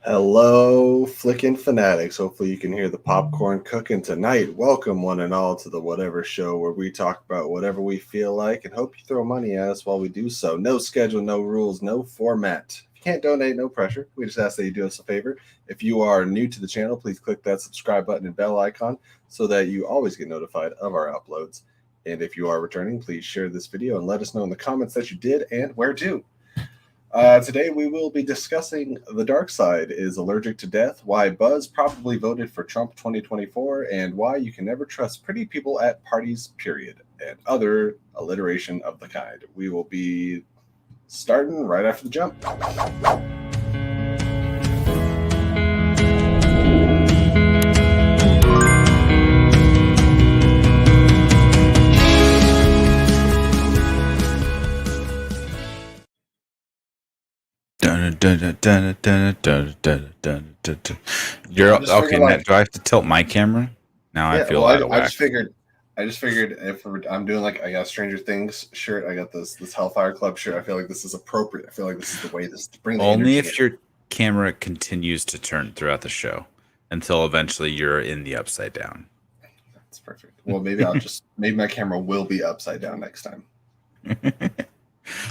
Hello, flicking fanatics. Hopefully, you can hear the popcorn cooking tonight. Welcome, one and all, to the Whatever Show, where we talk about whatever we feel like and hope you throw money at us while we do so. No schedule, no rules, no format. If you can't donate, no pressure. We just ask that you do us a favor. If you are new to the channel, please click that subscribe button and bell icon so that you always get notified of our uploads. And if you are returning, please share this video and let us know in the comments that you did and where to. Today we will be discussing The Dark Side is Allergic to Death, why Buzz probably voted for Trump 2024, and why you can never trust pretty people at parties, period, and other alliteration of the kind. We will be starting right after the jump. You're okay. Like, do I have to tilt my camera? Now I feel out of whack. I just figured if I'm doing I got Stranger Things shirt, I got this Hellfire Club shirt. I feel like this is appropriate. I feel like this is the way to bring the only if your camera continues to turn throughout the show until eventually you're in the upside down. That's perfect. Well, maybe maybe my camera will be upside down next time.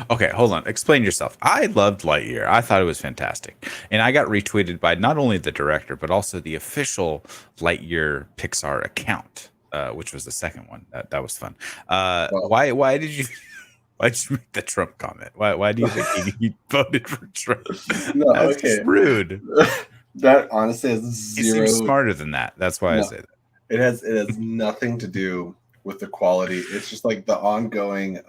Okay, hold on. Explain yourself. I loved Lightyear. I thought it was fantastic. And I got retweeted by not only the director, but also the official Lightyear Pixar account, which was the second one. That was fun. Why did you make the Trump comment? Why do you think he voted for Trump? No, that's rude. That honestly has zero. He seems smarter than that. That's why I say that. It has nothing to do with the quality. It's just like the ongoing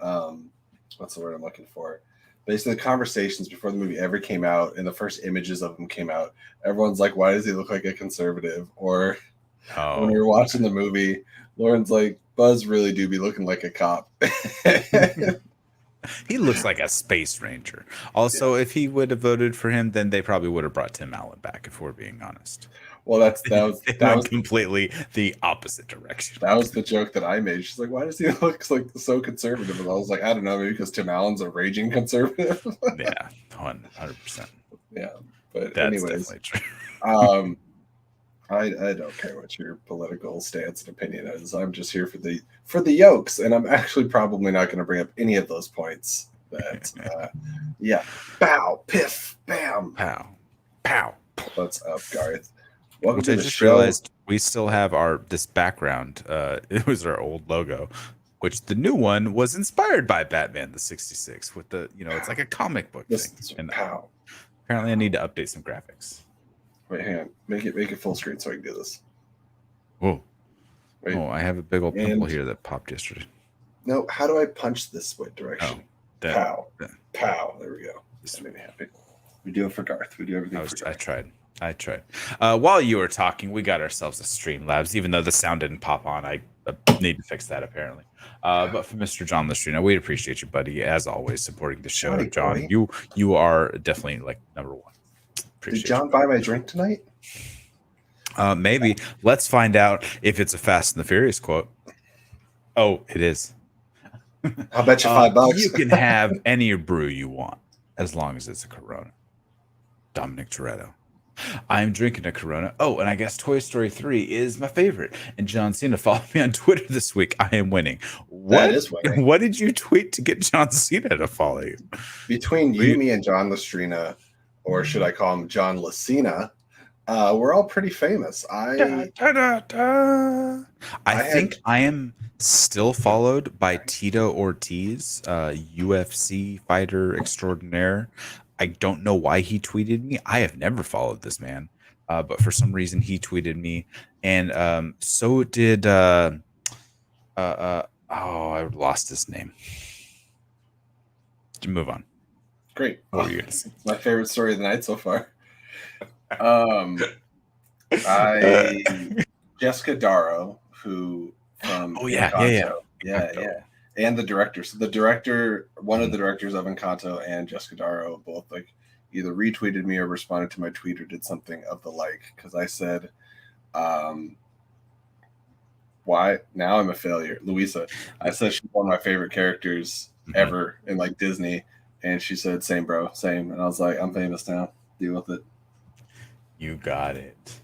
what's the word I'm looking for? Basically, the conversations before the movie ever came out and the first images of him came out, everyone's like, why does he look like a conservative? Or when you're watching the movie, Lauren's like, Buzz really do be looking like a cop. He looks like a space ranger. Also, if he would have voted for him, then they probably would have brought Tim Allen back, if we're being honest. Well, that was completely the opposite direction. That was the joke that I made. She's like, "Why does he look like so conservative?" And I was like, "I don't know, maybe because Tim Allen's a raging conservative." Yeah, 100%. Yeah, but that's anyways, definitely true. I don't care what your political stance and opinion is. I'm just here for the yokes, and I'm actually probably not going to bring up any of those points. That yeah, bow, piff, bam, pow, pow. What's up, Garth? Welcome Which I just realized we still have this background. It was our old logo, which the new one was inspired by Batman the 66 with the, it's like a comic book thing. And apparently I need to update some graphics. Wait, hang on. Make it full screen so I can do this. Whoa. Wait. Oh, I have a big old pimple here that popped yesterday. No, how do I punch this direction? Pow. Pow. There we go. This made me happy. We do it for Garth. We do everything for Garth. I tried. While you were talking, we got ourselves a Streamlabs, even though the sound didn't pop on. I need to fix that, apparently. But for Mr. John Lestrina, we appreciate you, buddy, as always, supporting the show. John, you are definitely like number one. Did John buy my drink tonight? Maybe. Let's find out if it's a Fast and the Furious quote. Oh, it is. I'll bet you $5. You can have any brew you want, as long as it's a Corona. Dominic Toretto. I'm drinking a Corona. Oh, and I guess Toy Story 3 is my favorite. And John Cena followed me on Twitter this week. I am winning. That is winning. What did you tweet to get John Cena to follow you? Between you, me, and John Lestrina, or should I call him John Lacina, we're all pretty famous. I think I am still followed by Tito Ortiz, UFC fighter extraordinaire. I don't know why he tweeted me. I have never followed this man, but for some reason he tweeted me, and so did I lost his name. Move on. Great. It's my favorite story of the night so far. Jessica Darrow, who from yeah. And the director. So the director, one of the directors of Encanto and Jessica Darrow both either retweeted me or responded to my tweet or did something of the like. Because I said, why? Now I'm a failure. Louisa. I said she's one of my favorite characters ever in Disney. And she said, same, bro, same. And I was like, I'm famous now. Deal with it. You got it.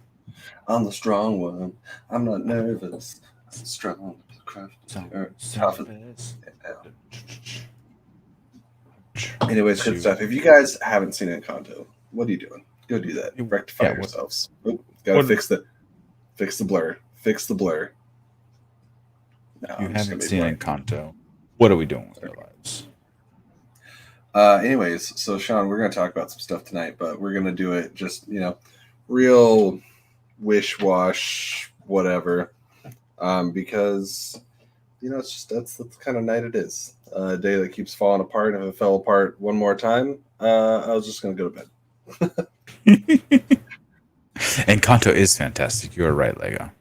I'm the strong one. I'm not nervous. I'm strong. Anyways, good stuff. If you guys haven't seen Encanto, what are you doing? Go do that. Rectify yourselves. Gotta fix the blur. Fix the blur. No, you haven't seen Encanto. What are we doing with our lives? Anyways, so Sean, we're gonna talk about some stuff tonight, but we're gonna do it just real wish-wash, whatever. Because it's just that's the kind of night it is. A day that keeps falling apart. If it fell apart one more time, I was just gonna go to bed. Encanto is fantastic. You are right, Lego.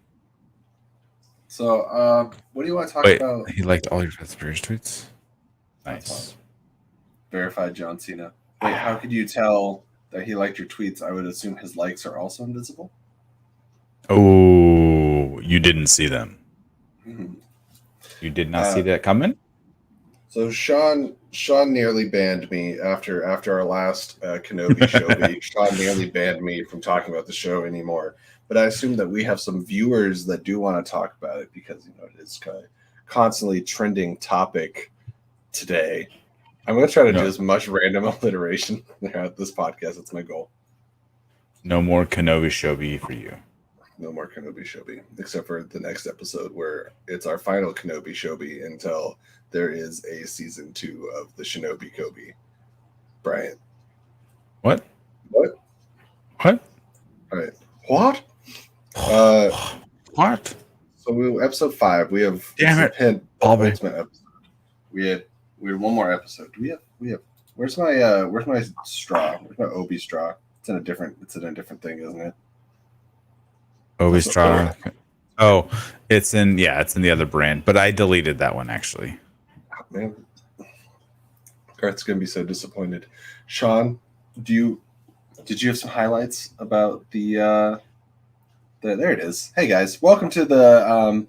So, what do you want to talk about? He liked all your Fast Furious tweets. Nice. Verified John Cena. Wait, how could you tell that he liked your tweets? I would assume his likes are also invisible. Oh, you didn't see them. Mm-hmm. You did not see that coming? So Sean nearly banned me after our last Kenobi show. Sean nearly banned me from talking about the show anymore. But I assume that we have some viewers that do want to talk about it because it is kind of constantly trending topic today. I'm going to try to do as much random alliteration throughout this podcast. That's my goal. No more Kenobi Shobi for you. No more Kenobi Shobi, except for the next episode where it's our final Kenobi Shobi until there is a season 2 of the Shinobi Kobe. Bryant. What? What? What? All right. What? What? So episode 5. We have ultimate episode. We had one more episode. We have. Where's my straw? Where's my Obi straw? It's in a different thing, isn't it? Obi straw. Oh, it's in the other brand, but I deleted that one actually. Oh, man, Garth's gonna be so disappointed. Sean, did you have some highlights about the there it is. Hey guys, welcome to the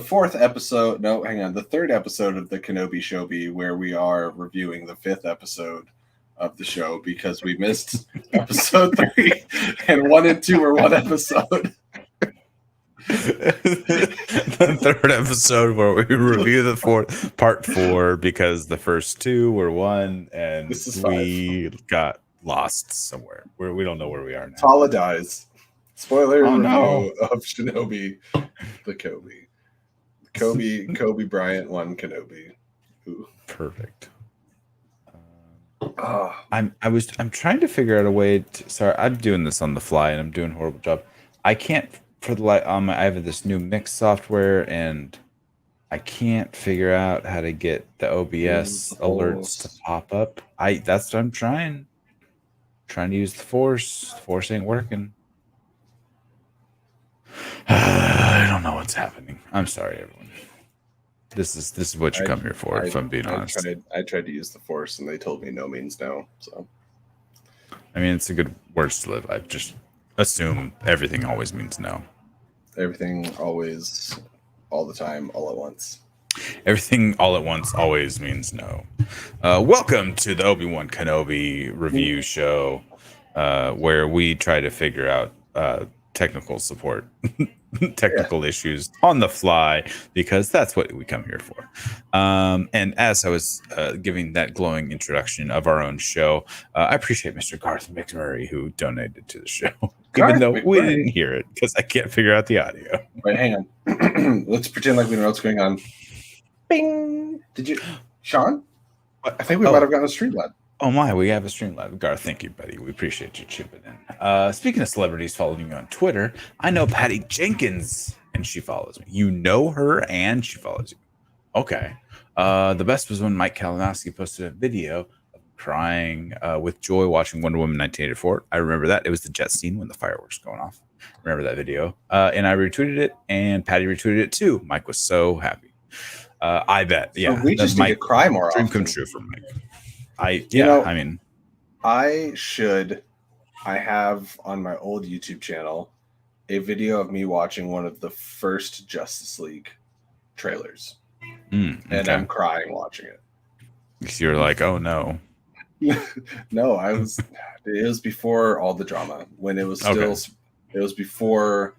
fourth episode. No, hang on, the third episode of the Kenobi Shobi, where we are reviewing the 5th episode of the show because we missed episode 3 and 1 and 2 were one episode. The third episode where we review the part 4 because the first 2 were 1 and we got lost somewhere where we don't know where we are now. Apologize. Spoiler review of Shinobi the Kobe Bryant won Kenobi. Ooh. Perfect. I'm trying to figure out a way to. Sorry, I'm doing this on the fly and I'm doing a horrible job. I can't for the light on my. I have this new mix software and I can't figure out how to get the OBS alerts to pop up. That's what I'm trying. Trying to use the Force. The Force ain't working. I don't know what's happening. I'm sorry, everyone. This is what you come here for. If I'm being honest, I tried to use the Force, and they told me no means no. So, I mean, it's a good words to live. I just assume everything always means no. Everything always, all the time, all at once. Everything all at once always means no. Welcome to the Obi-Wan Kenobi review show, where we try to figure out technical support, technical issues on the fly, because that's what we come here for. And as I was giving that glowing introduction of our own show, I appreciate Mr. Garth McMurray who donated to the show, even though we didn't hear it because I can't figure out the audio. Wait, hang on. Let's pretend like we know what's going on. Bing! Did you, Sean? I think we might have gotten a Streamlab. Oh my, we have a Streamlab. Garth, thank you, buddy. We appreciate you chipping in. Speaking of celebrities following you on Twitter, I know Patty Jenkins, and she follows me. You know her, and she follows you. Okay. The best was when Mike Kalinowski posted a video of crying with joy watching Wonder Woman 1984. I remember that. It was the jet scene when the fireworks going off. Remember that video. And I retweeted it, and Patty retweeted it too. Mike was so happy. I bet. Yeah. So we just need to cry more dream often. Come true for Mike. I have on my old YouTube channel a video of me watching one of the first Justice League trailers. And I'm crying watching it. You're like, oh no. No, it was before all the drama, when it was still, Okay. it was before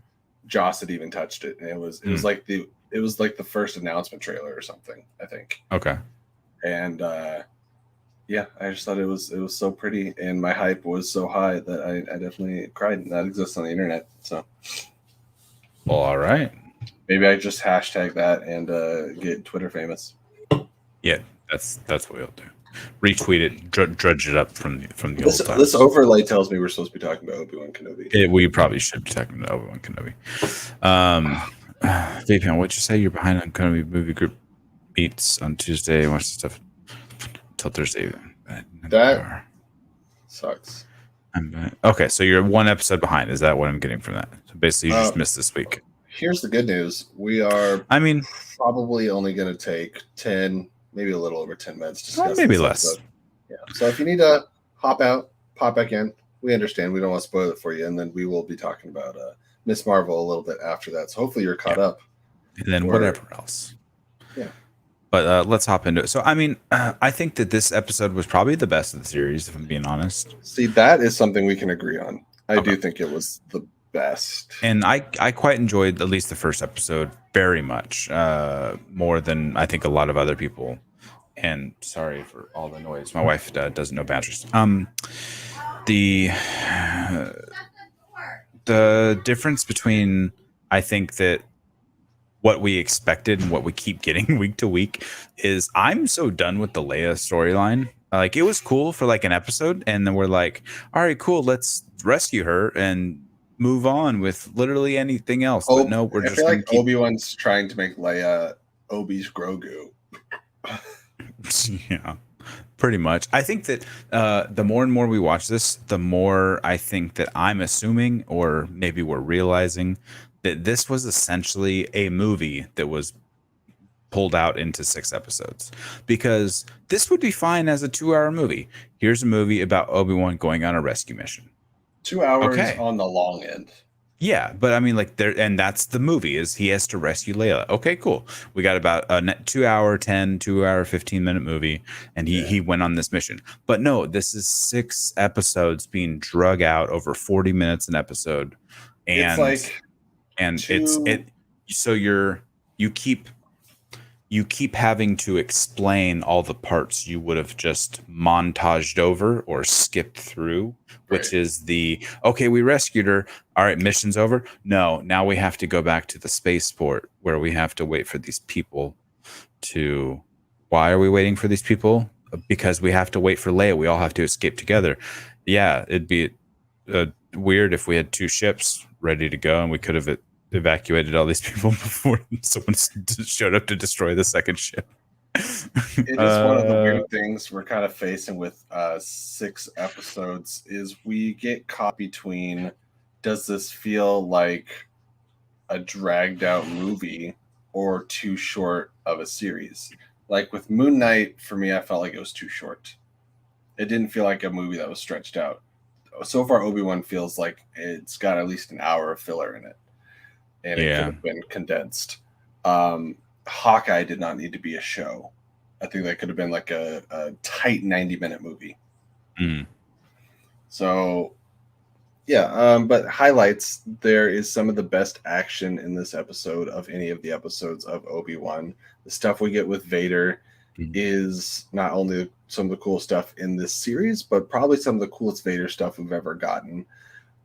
Joss had even touched it. And it was like the first announcement trailer or something, I think. Okay. And yeah, I just thought it was so pretty, and my hype was so high that I definitely cried. And that exists on the internet, so Well, all right. maybe I just hashtag that and get Twitter famous. Yeah, that's what we'll do. Retweet it, drudge it up from the old times. This overlay tells me we're supposed to be talking about Obi-Wan Kenobi. We probably should be talking about Obi-Wan Kenobi. Fabian, what'd you say? You're behind on Kenobi movie group meets on Tuesday. Watch the stuff until Thursday. That sucks. Okay, so you're one episode behind. Is that what I'm getting from that? So basically, you just missed this week. Here's the good news. We are, probably only going to take 10, maybe a little over 10 minutes to discuss maybe less. Episode. Yeah. So if you need to hop out, pop back in, we understand. We don't want to spoil it for you. And then we will be talking about Miss Marvel a little bit after that. So hopefully you're caught up. And then whatever else. Yeah. But let's hop into it. So, I think that this episode was probably the best of the series, if I'm being honest. See, that is something we can agree on. I do think it was the best. And I quite enjoyed at least the first episode very much, more than I think a lot of other people. And sorry for all the noise. My wife doesn't know boundaries. The difference between, I think, that what we expected and what we keep getting week to week is I'm so done with the Leia storyline. Like, it was cool for like an episode, and then we're like, all right, cool, let's rescue her and move on with literally anything else. But no, we're just like Obi-Wan's trying to make Leia Obi's Grogu. Yeah, pretty much. I think that the more and more we watch this, the more I think that I'm assuming, or maybe we're realizing, that this was essentially a movie that was pulled out into 6 episodes, because this would be fine as a 2-hour movie. Here's a movie about Obi-Wan going on a rescue mission. 2 hours on the long end. Yeah, but I mean, like, there, and that's the movie, is he has to rescue Layla. Okay, cool. We got about a 2-hour 15-minute movie, and he went on this mission. But no, this is 6 episodes being drug out over 40 minutes an episode, and it's like, so you keep having to explain all the parts you would have just montaged over or skipped through, which is okay, we rescued her. All right, mission's over. No, now we have to go back to the spaceport where we have to wait for these people to. Why are we waiting for these people? Because we have to wait for Leia. We all have to escape together. Yeah, it'd be weird if we had 2 ships ready to go and we could have evacuated all these people before someone showed up to destroy the second ship. It is one of the weird things we're kind of facing with 6 episodes is we get caught between, does this feel like a dragged out movie or too short of a series? Like with Moon Knight, for me, I felt like it was too short. It didn't feel like a movie that was stretched out. So far, Obi-Wan feels like it's got at least an hour of filler in it. And it could have been condensed. Hawkeye did not need to be a show. I think that could have been like a tight 90-minute movie. So, yeah. But highlights, there is some of the best action in this episode of any of the episodes of Obi-Wan. The stuff we get with Vader is not only some of the cool stuff in this series, but probably some of the coolest Vader stuff we've ever gotten.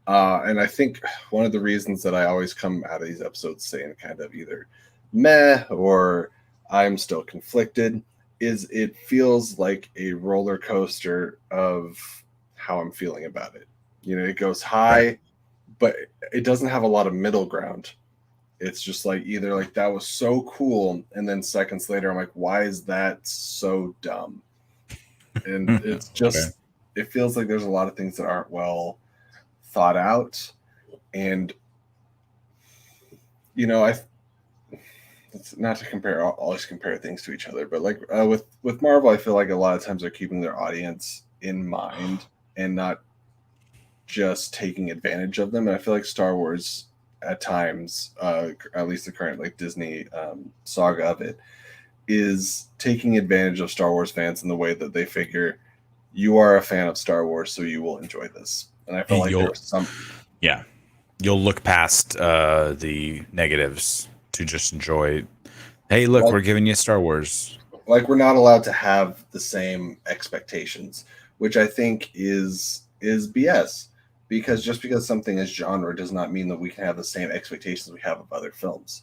And I think one of the reasons that I always come out of these episodes saying kind of either meh or I'm still conflicted is it feels like a roller coaster of how I'm feeling about it. You know, it goes high, but it doesn't have a lot of middle ground. It's just like either like that was so cool, and then seconds later I'm like, why is that so dumb? And it's just it feels like there's a lot of things that aren't well thought out, and you know, it's not to always compare things to each other, but like with Marvel, I feel like a lot of times they're keeping their audience in mind and not just taking advantage of them. And I feel like Star Wars at times, at least the current like Disney saga of it, is taking advantage of Star Wars fans in the way that they figure you are a fan of Star Wars, so you will enjoy this. And I felt like there was some. Yeah, you'll look past the negatives to just enjoy. Hey, look, we're giving you Star Wars. Like, we're not allowed to have the same expectations, which I think is BS. Because just because something is genre does not mean that we can have the same expectations we have of other films.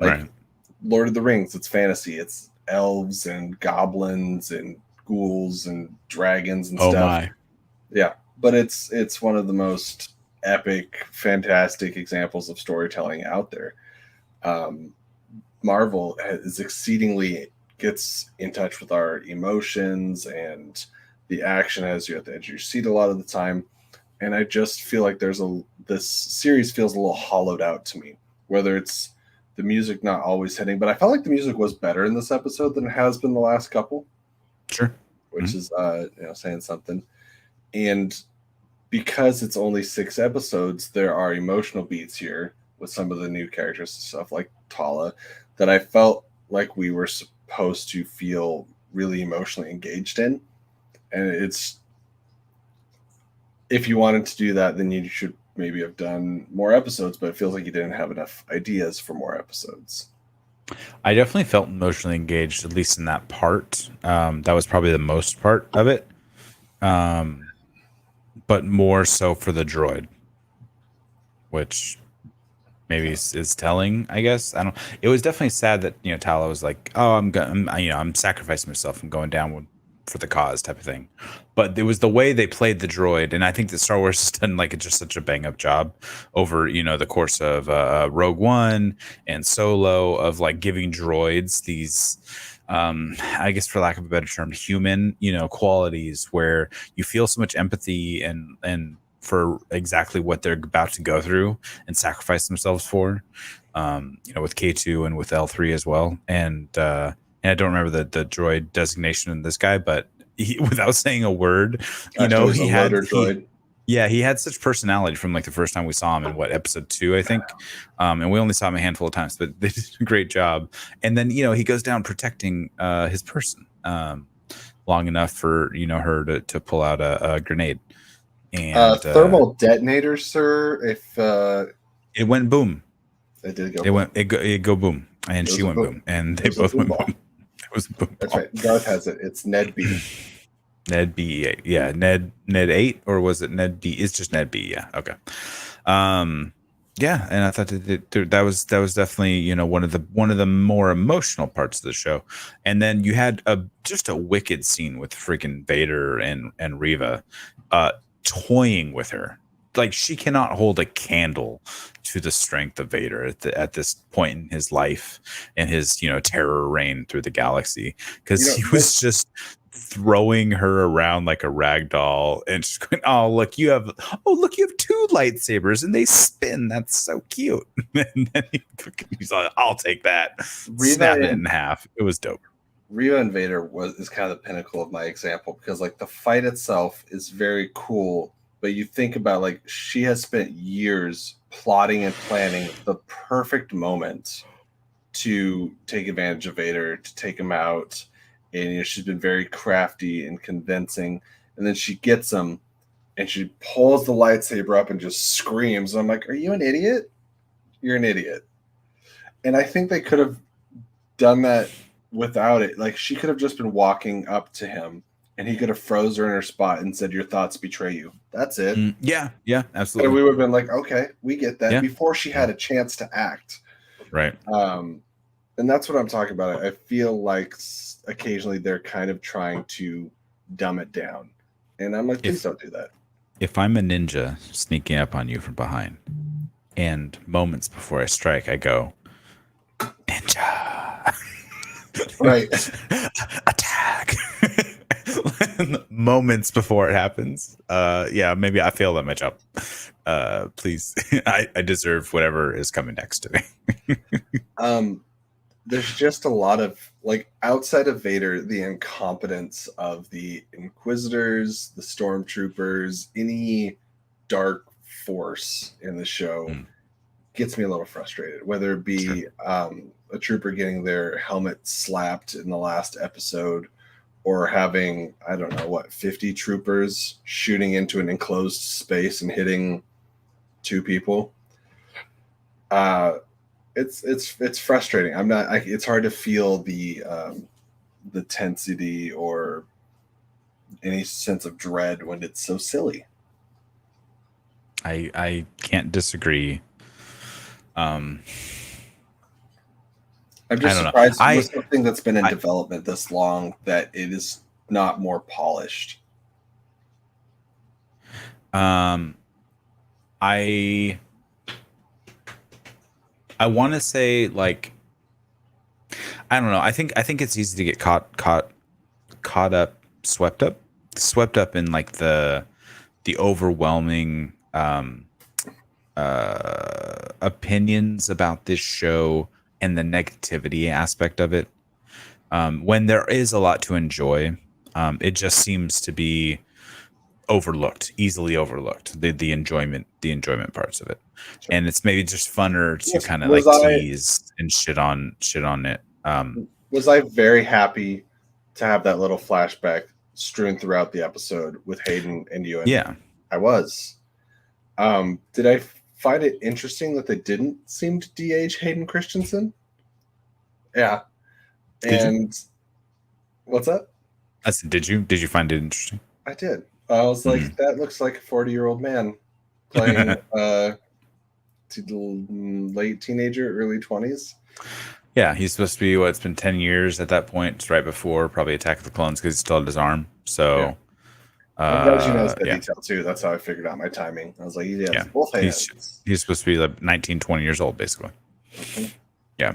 Like Right. Lord of the Rings, it's fantasy. It's elves and goblins and ghouls and dragons and stuff. My. Yeah, but it's one of the most epic, fantastic examples of storytelling out there. Marvel is exceedingly gets in touch with our emotions, and the action has you at the edge of your seat a lot of the time. And I just feel like this series feels a little hollowed out to me. Whether it's the music not always hitting, but I felt like the music was better in this episode than it has been the last couple. Sure. Which is saying something. And because it's only 6 episodes, there are emotional beats here with some of the new characters and stuff like Tala that I felt like we were supposed to feel really emotionally engaged in. And it's, if you wanted to do that, then you should maybe have done more episodes, but it feels like you didn't have enough ideas for more episodes. I definitely felt emotionally engaged, at least in that part. That was probably the most part of it. But more so for the droid, which maybe is telling, I guess. I don't. It was definitely sad that Tala was like, "Oh, I'm sacrificing myself and going down for the cause," type of thing. But it was the way they played the droid, and I think that Star Wars has done like just such a bang up job over the course of Rogue One and Solo of like giving droids these. I guess for lack of a better term, human, qualities where you feel so much empathy and for exactly what they're about to go through and sacrifice themselves for, with K2 and with L3 as well. And I don't remember the droid designation in this guy, but without saying a word, he had such personality from like the first time we saw him in episode 2, I think. And we only saw him a handful of times, but they did a great job. And then, he goes down protecting his person long enough for, her to pull out a grenade. And thermal detonators, sir. If it went boom. It did go. It go boom, and she went boom, and they both went boom. It was a boom. That's right. Garth has it. It's Ned B. Ned B8. Yeah, Ned 8, or was it Ned B? It's just Ned B. Yeah. Okay. Yeah, and I thought that was definitely one of the more emotional parts of the show. And then you had just a wicked scene with freaking Vader and Reva toying with her. Like, she cannot hold a candle to the strength of Vader at this point in his life and his terror reign through the galaxy, because he was just throwing her around like a rag doll and just going, look you have 2 lightsabers and they spin, that's so cute. And then he's like, I'll take that. Snap it in half. It was dope. Reva and Vader is kind of the pinnacle of my example, because like the fight itself is very cool, but you think about like she has spent years plotting and planning the perfect moment to take advantage of Vader, to take him out. And she's been very crafty and convincing. And then she gets him and she pulls the lightsaber up and just screams. And I'm like, are you an idiot? You're an idiot. And I think they could have done that without it. Like, she could have just been walking up to him and he could have froze her in her spot and said, your thoughts betray you. That's it. Yeah, absolutely. And we would have been like, okay, we get that, before she had a chance to act. Right. And that's what I'm talking about. I feel like occasionally they're kind of trying to dumb it down. And I'm like, please don't do that. If I'm a ninja sneaking up on you from behind, and moments before I strike, I go, ninja. Right. Attack. Moments before it happens. Maybe I failed at my job. Please. I deserve whatever is coming next to me. There's just a lot of, like, outside of Vader, the incompetence of the Inquisitors, the Stormtroopers, any dark force in the show gets me a little frustrated, whether it be a trooper getting their helmet slapped in the last episode, or having, I don't know, 50 troopers shooting into an enclosed space and hitting 2 people. It's frustrating. It's hard to feel the tensity or any sense of dread when it's so silly. I can't disagree. I'm just surprised with something that's been in development this long that it is not more polished. I want to say, like, I don't know. I think it's easy to get caught up, swept up in like the overwhelming opinions about this show and the negativity aspect of it. When there is a lot to enjoy, it just seems to be easily overlooked, the enjoyment parts of it. Sure. And it's maybe just funner to kind of like tease and shit on it. Was I very happy to have that little flashback strewn throughout the episode with Hayden and Ewan? Yeah, I was. Did I find it interesting that they didn't seem to de-age Hayden Christensen? Yeah. What's that? I said, did you find it interesting? I did. I was like, that looks like a 40-year-old man playing late teenager, early 20s. Yeah, he's supposed to be it's been 10 years at that point. It's right before probably Attack of the Clones because he still had his arm. So I'm glad you noticed that detail too. That's how I figured out my timing. I was like, both hands. He's supposed to be like 19, 20 years old, basically. Mm-hmm. Yeah.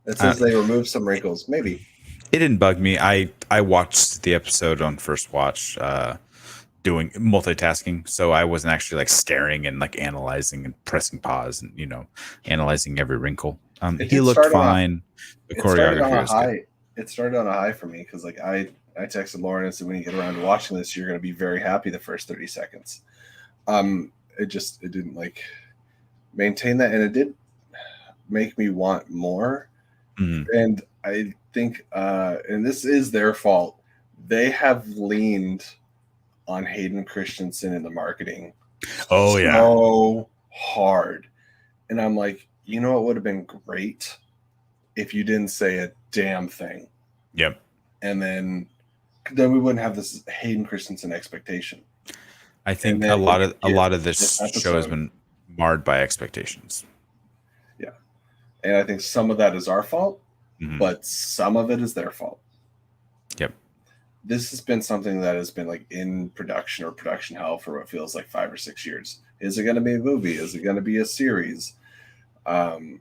It says they removed some wrinkles. Maybe. It didn't bug me. I watched the episode on first watch, doing multitasking, so I wasn't actually like staring and like analyzing and pressing pause and analyzing every wrinkle. He looked fine. The choreography was good. It started on a high for me because like I texted Lauren and said, when you get around to watching this, you're going to be very happy the first 30 seconds. It didn't like maintain that, and it did make me want more. Mm-hmm. And I think, and this is their fault, they have leaned on Hayden Christensen in the marketing so hard. And I'm like, it would have been great if you didn't say a damn thing. Yep. And then we wouldn't have this Hayden Christensen expectation. I think a lot of this show has been marred by expectations. Yeah. And I think some of that is our fault, but some of it is their fault. Yep. This has been something that has been like in production or production hell for what feels like 5 or 6 years. Is it going to be a movie? Is it going to be a series? And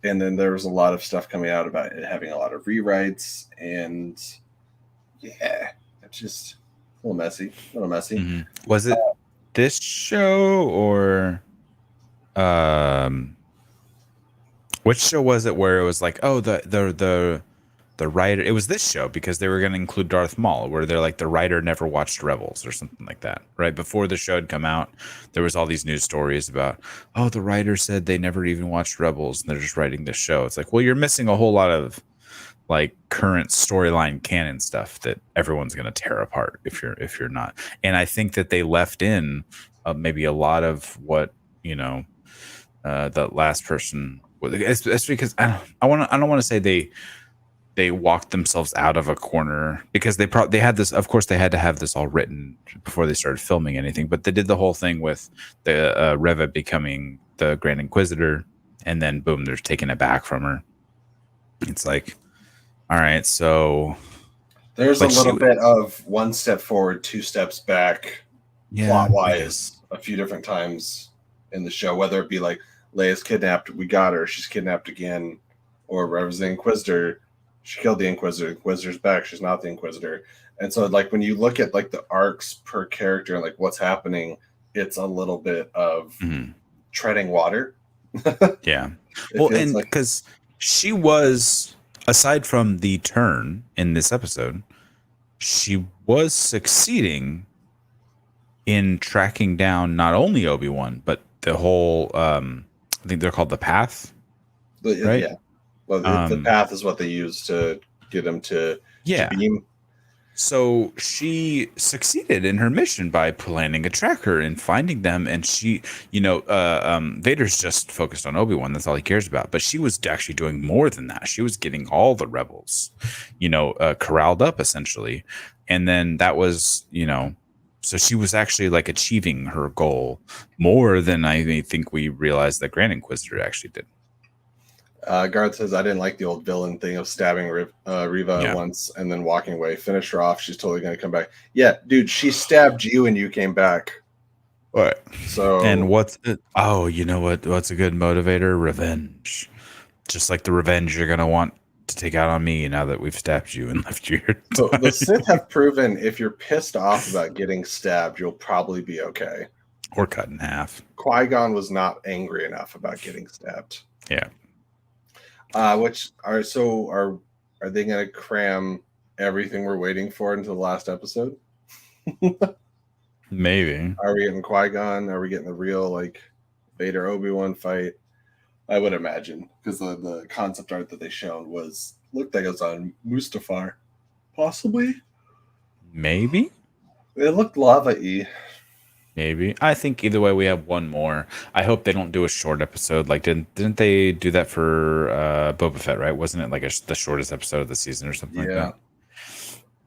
then there was a lot of stuff coming out about it having a lot of rewrites, and it's just a little messy. Mm-hmm. Was it this show or which show was it where it was like, oh, the writer? It was this show because they were going to include Darth Maul, where they're like, the writer never watched Rebels or something like that, right? Before the show had come out, there was all these news stories about, oh, the writer said they never even watched Rebels and they're just writing this show. It's like, well, you're missing a whole lot of like current storyline canon stuff that everyone's going to tear apart if you're not. And I think that they left in maybe a lot of what the last person. It's because I don't want to say they walked themselves out of a corner, because they had this. Of course, they had to have this all written before they started filming anything. But they did the whole thing with the Reva becoming the Grand Inquisitor, and then boom, they're taking it back from her. It's like, all right, so there's a little bit of one step forward, 2 steps back, plot wise, a few different times in the show. Whether it be like Leia's kidnapped, we got her, she's kidnapped again, or Reva's the Inquisitor. She killed the Inquisitor. Inquisitor's back. She's not the Inquisitor. And so, like, when you look at like the arcs per character and like what's happening, it's a little bit of treading water. Yeah. Well, and because she was, aside from the turn in this episode, she was succeeding in tracking down not only Obi-Wan, but the whole, I think they're called the Path, right? Yeah. Well, the Path is what they use to get him to Yeah. Jabim. So she succeeded in her mission by planning a tracker and finding them. And she, Vader's just focused on Obi-Wan. That's all he cares about. But she was actually doing more than that. She was getting all the rebels, corralled up essentially. And then that was, so she was actually like achieving her goal more than I think we realized that Grand Inquisitor actually did. Garth says, I didn't like the old villain thing of stabbing Riva once and then walking away. Finish her off. She's totally going to come back. Yeah, dude, she stabbed you and you came back. All right. So, and you know what's a good motivator? Revenge. Just like the revenge you're going to want to take out on me now that we've stabbed you and left you here. So the Sith have proven if you're pissed off about getting stabbed, you'll probably be okay. Or cut in half. Qui-Gon was not angry enough about getting stabbed. Yeah. Are they going to cram everything we're waiting for into the last episode? Maybe. Are we getting Qui-Gon? Are we getting the real like Vader Obi-Wan fight? I would imagine, because the concept art that they showed looked like it was on Mustafar. Possibly. Maybe. It looked lava-y. Maybe. I think either way we have one more. I hope they don't do a short episode. Like didn't they do that for Boba Fett, right? Wasn't it like the shortest episode of the season or something like that?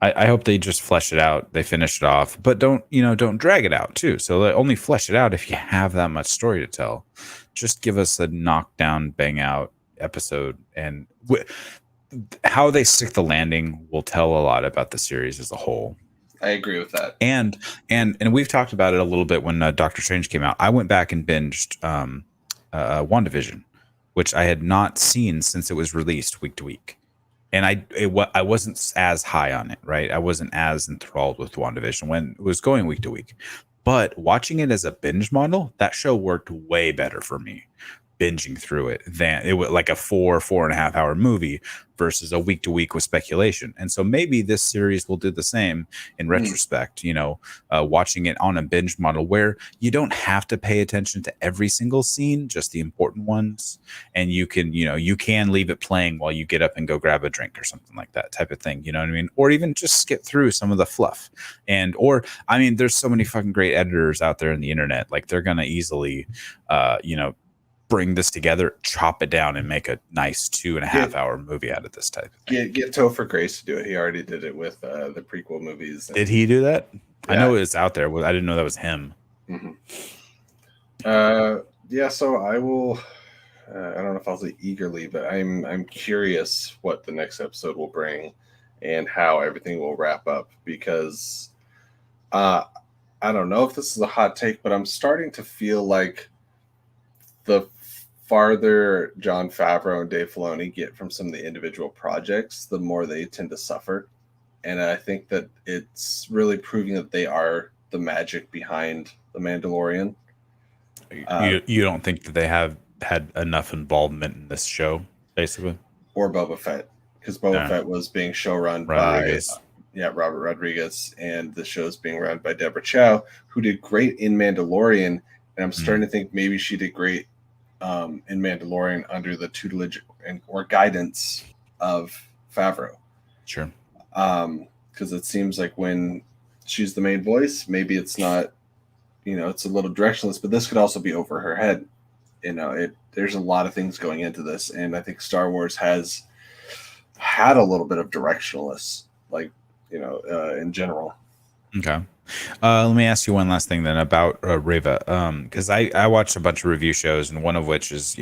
I hope they just flesh it out. They finish it off, but don't drag it out too. So only flesh it out if you have that much story to tell. Just give us a knockdown, bang out episode, and how they stick the landing will tell a lot about the series as a whole. I agree with that. And we've talked about it a little bit when Doctor Strange came out. I went back and binged WandaVision, which I had not seen since it was released week to week. And I wasn't as high on it, right? I wasn't as enthralled with WandaVision when it was going week to week. But watching it as a binge model, that show worked way better for me, binging through it, than it was like a 4.5 hour movie versus a week to week with speculation. And so maybe this series will do the same in retrospect, watching it on a binge model where you don't have to pay attention to every single scene, just the important ones. And you can leave it playing while you get up and go grab a drink or something like that type of thing. You know what I mean? Or even just skip through some of the fluff. There's so many fucking great editors out there in the internet. Like they're going to easily, bring this together, chop it down, and make a nice 2.5 hour movie out of this type of thing. Get Topher Grace to do it. He already did it with the prequel movies. Did he do that? Yeah. I know it's out there. I didn't know that was him. Mm-hmm. So I will. I don't know if I'll say eagerly, but I'm curious what the next episode will bring and how everything will wrap up, because I don't know if this is a hot take, but I'm starting to feel like the farther Jon Favreau and Dave Filoni get from some of the individual projects, the more they tend to suffer. And I think that it's really proving that they are the magic behind The Mandalorian. You don't think that they have had enough involvement in this show, basically? Or Boba Fett, because Boba Fett was being showrun by Robert Rodriguez, and the show's being run by Deborah Chow, who did great in Mandalorian. And I'm starting to think maybe she did great in Mandalorian under the tutelage or guidance of Favreau. Sure. Because it seems like when she's the main voice, maybe it's not, it's a little directionless, but this could also be over her head. There's a lot of things going into this, and I think Star Wars has had a little bit of directionless, in general. Okay. Let me ask you one last thing then about Reva, because I watched a bunch of review shows, and one of which is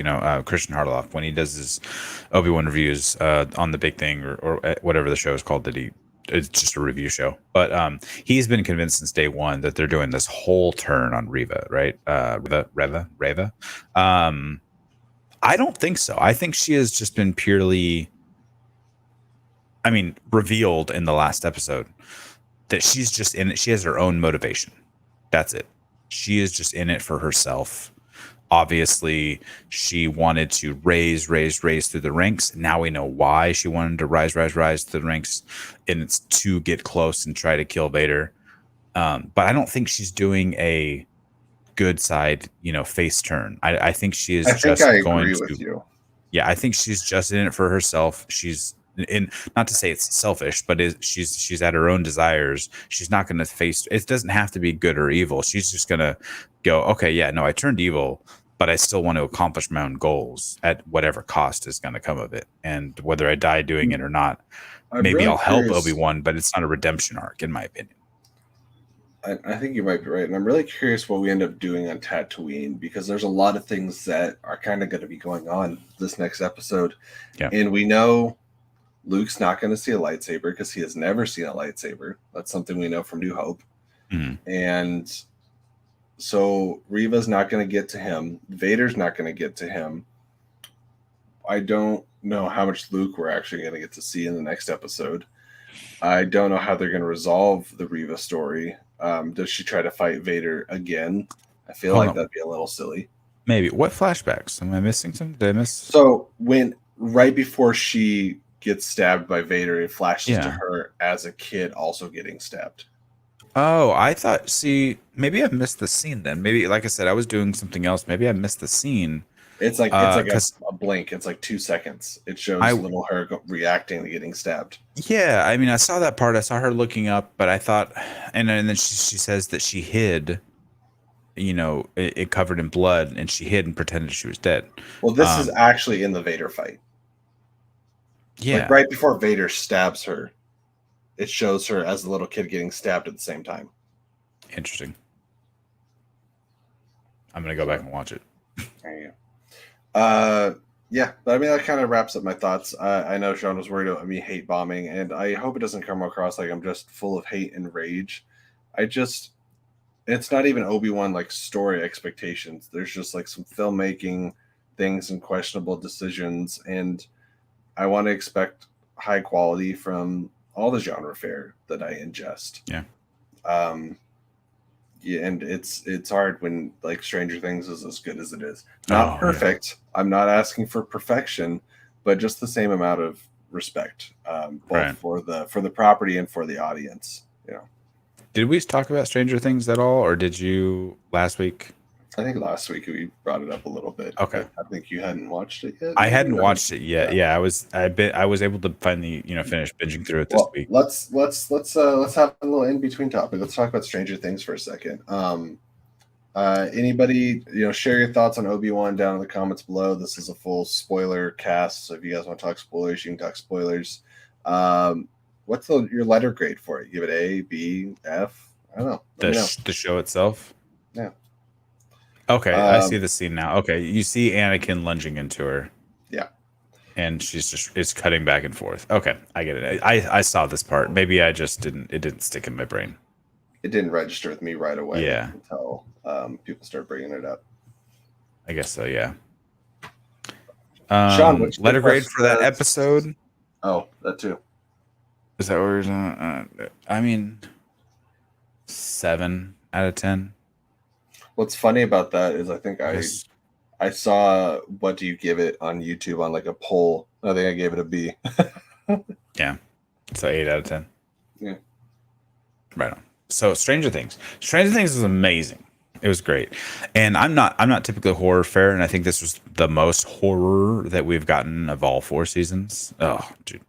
Christian Harloff, when he does his Obi-Wan reviews on the Big Thing or whatever the show is called, it's just a review show. But he's been convinced since day one that they're doing this whole turn on Reva, right? Reva. I don't think so. I think she has just been purely, revealed in the last episode. That she's just in it. She has her own motivation. That's it. She is just in it for herself. Obviously, she wanted to raise through the ranks. Now we know why she wanted to rise through the ranks, and it's to get close and try to kill Vader. But I don't think she's doing a good side, face turn. I think she is just going to. Yeah, I think she's just in it for herself. She's And not to say it's selfish, but she's at her own desires. She's not going to face it. Doesn't have to be good or evil. She's just going to go, okay, yeah, no, I turned evil, but I still want to accomplish my own goals at whatever cost is going to come of it. And whether I die doing it or not, maybe I'll help Obi-Wan, but it's not a redemption arc, in my opinion. I think you might be right. And I'm really curious what we end up doing on Tatooine, because there's a lot of things that are kind of going to be going on this next episode. Yeah. And we know Luke's not going to see a lightsaber because he has never seen a lightsaber. That's something we know from New Hope. Mm-hmm. And so Reva's not going to get to him. Vader's not going to get to him. I don't know how much Luke we're actually going to get to see in the next episode. I don't know how they're going to resolve the Reva story. Does she try to fight Vader again? I feel like that'd be a little silly. Maybe. What flashbacks? Am I missing something? Did I miss? So right before she gets stabbed by Vader, it flashes to her as a kid also getting stabbed. Oh, I thought, maybe I missed the scene then. Maybe, like I said, I was doing something else. Maybe I missed the scene. It's like a blink. It's like 2 seconds. It shows little her reacting to getting stabbed. Yeah, I mean, I saw that part. I saw her looking up, but I thought, and then she says that she hid, it covered in blood, and she hid and pretended she was dead. Well, this is actually in the Vader fight. Yeah. Like right before Vader stabs her, it shows her as a little kid getting stabbed at the same time. Interesting. I'm going to go back and watch it. There you go. Yeah, but I mean, that kind of wraps up my thoughts. I know Sean was worried about me hate bombing, and I hope it doesn't come across like I'm just full of hate and rage. It's not even Obi-Wan like story expectations. There's just like some filmmaking things and questionable decisions, and I want to expect high quality from all the genre fare that I ingest. Yeah. Yeah, and it's hard when like Stranger Things is as good as it is. Not perfect. Yeah. I'm not asking for perfection, but just the same amount of respect, both for the property and for the audience. Did we talk about Stranger Things at all, or did you last week? I think last week we brought it up a little bit. Okay. I think you hadn't watched it yet. I hadn't watched it yet. Yeah, I was able to finally, finish binging through it this week. Let's have a little in between topic. Let's talk about Stranger Things for a second. Anybody, share your thoughts on Obi-Wan down in the comments below. This is a full spoiler cast, so if you guys want to talk spoilers, you can talk spoilers. What's your letter grade for it? Give it A, B, F? I don't know. The show itself? Yeah. Okay, I see the scene now. Okay, you see Anakin lunging into her. Yeah. And it's cutting back and forth. Okay, I get it. I saw this part. Maybe I just didn't stick in my brain. It didn't register with me right away. Yeah. Until people start bringing it up. I guess so, yeah. Sean, letter grade for that episode? Oh, that too. Is that what we're doing? I mean, 7 out of 10. What's funny about that is I think I saw what do you give it on YouTube on like a poll. I think I gave it a B. Yeah. So 8 out of 10. Yeah. Right on. So Stranger Things. Stranger Things was amazing. It was great. And I'm not typically a horror fan, and I think this was the most horror that we've gotten of all 4 seasons. Oh, dude.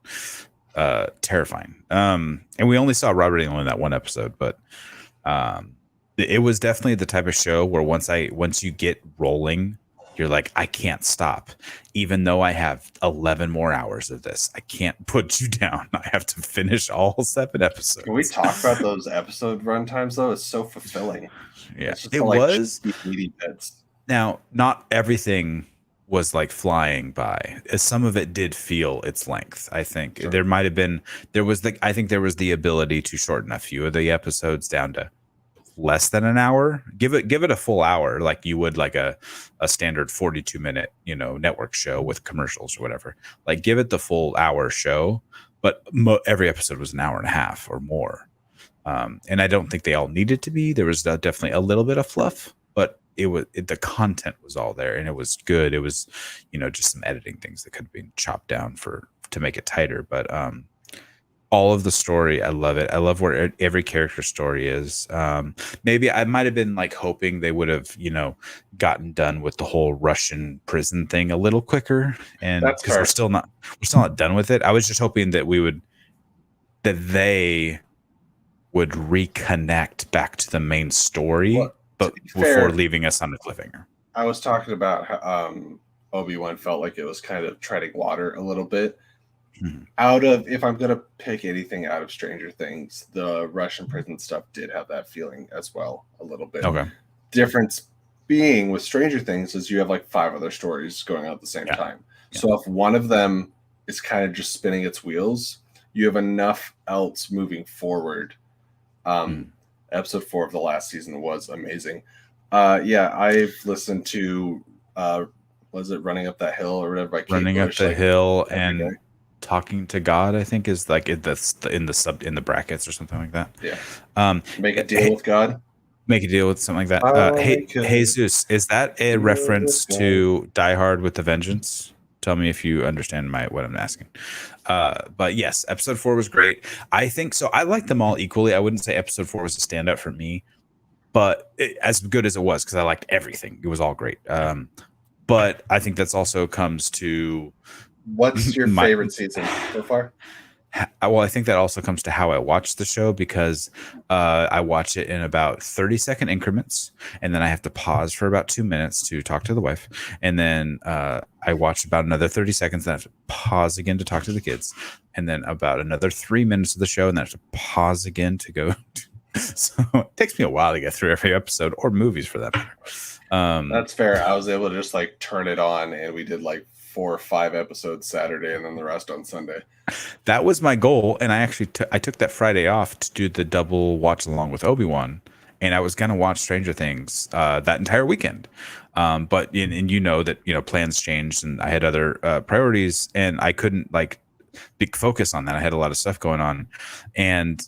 Terrifying. And we only saw Robert England in that one episode, but it was definitely the type of show where once you get rolling, you're like, I can't stop. Even though I have 11 more hours of this, I can't put you down. I have to finish all 7 episodes. Can we talk about those episode runtimes though? It's so fulfilling. Yeah, it was. Meaty bits. Now, not everything was like flying by. Some of it did feel its length. I think Sure. there was the ability to shorten a few of the episodes down to less than an hour. Give it a full hour, like you would like a standard 42-minute network show with commercials or whatever. Like give it the full hour show, but every episode was an hour and a half or more. And I don't think they all needed to be. There was definitely a little bit of fluff, but the content was all there and it was good. It was just some editing things that could have been chopped down to make it tighter, but all of the story. I love it. I love where every character story is. Maybe I might have been like hoping they would have, gotten done with the whole Russian prison thing a little quicker, and That's because fair. we're still not done with it. I was just hoping that they would reconnect back to the main story, Well, but before leaving us on a cliffhanger. I was talking about how Obi-Wan felt like it was kind of treading water a little bit. If I'm going to pick anything out of Stranger Things, the Russian prison stuff did have that feeling as well, a little bit. Okay. Difference being with Stranger Things is you have like 5 other stories going on at the same time. Yeah. So if one of them is kind of just spinning its wheels, you have enough else moving forward. Episode 4 of the last season was amazing. I've listened to was it Running Up That Hill or whatever by Kate Running Bush, Up the Hill and day. Talking to God, I think, is like in the brackets or something like that. Yeah. Make a deal with God. Make a deal with something like that. Jesus, is that a reference to Die Hard with a Vengeance? Tell me if you understand what I'm asking. But yes, episode 4 was great. I think so. I liked them all equally. I wouldn't say episode 4 was a standout for me, but as good as it was, because I liked everything. It was all great. But I think that's also comes to what's your favorite season so far? Well, I think that also comes to how I watch the show, because I watch it in about 30-second increments, and then I have to pause for about 2 minutes to talk to the wife, and then I watch about another 30 seconds, then I have to pause again to talk to the kids, and then about another 3 minutes of the show, and then I have to pause again to go. So it takes me a while to get through every episode, or movies for that matter. That's fair. I was able to just like turn it on, and we did like 4 or 5 episodes Saturday, and then the rest on Sunday. That was my goal, and I actually I took that Friday off to do the double watch along with Obi-Wan, and I was gonna watch Stranger Things that entire weekend. But that plans changed, and I had other priorities, and I couldn't like big focus on that. I had a lot of stuff going on, and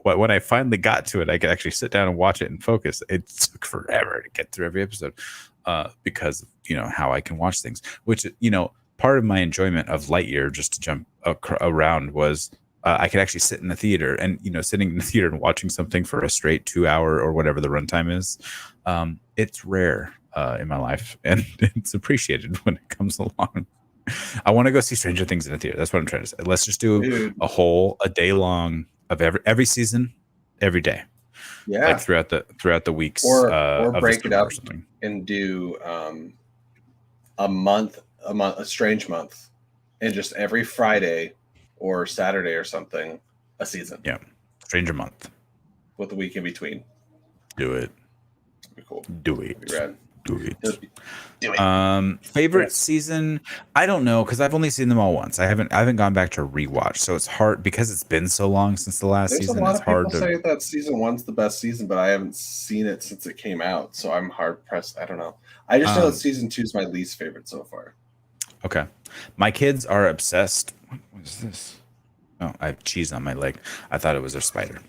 when I finally got to it, I could actually sit down and watch it and focus. It took forever to get through every episode because how I can watch things, which part of my enjoyment of Lightyear, just to jump around, was I could actually sit in the theater, and sitting in the theater and watching something for a straight 2 hour or whatever the runtime is, it's rare in my life, and it's appreciated when it comes along. I want to go see Stranger Things in a theater. That's what I'm trying to say. Let's just do a day long of every season, every day. Yeah, like throughout the weeks, or break it up and do a strange month, and just every Friday or Saturday or something a season. Yeah, Stranger Month with a week in between. Do it. That'd be cool. Do it. Be rad. Do it. Favorite season? I don't know, because I've only seen them all once. I haven't gone back to rewatch, so it's hard because it's been so long since the last season. There's a lot of people say that season 1's the best season, but I haven't seen it since it came out, so I'm hard pressed. I don't know. I just know that season 2 is my least favorite so far. Okay, my kids are obsessed. What is this? Oh, I have cheese on my leg. I thought it was a spider.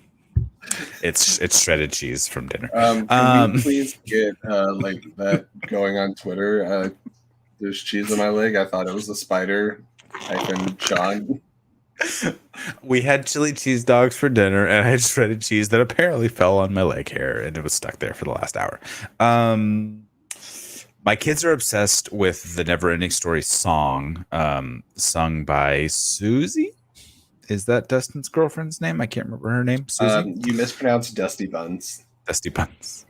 It's shredded cheese from dinner. Can you please get like that going on Twitter? There's cheese on my leg. I thought it was a spider. Sean. We had chili cheese dogs for dinner, and I had shredded cheese that apparently fell on my leg hair, and it was stuck there for the last hour. My kids are obsessed with the Never Ending Story song, sung by Susie. Is that Dustin's girlfriend's name? I can't remember her name. Susie? You mispronounced Dusty Buns. Dusty Buns.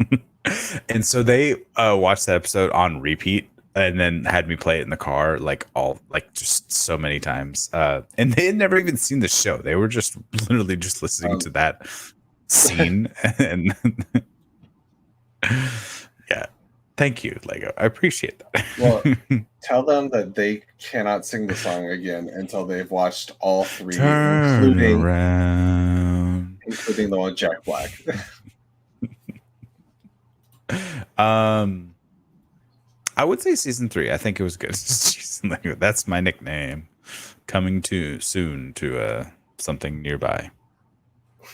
And so they watched that episode on repeat, and then had me play it in the car just so many times. And they had never even seen the show. They were just literally just listening to that scene. And yeah. Thank you, Lego. I appreciate that. Well, tell them that they cannot sing the song again until they've watched all 3, including the one Jack Black. I would say season 3. I think it was good. That's my nickname. Coming too soon to something nearby.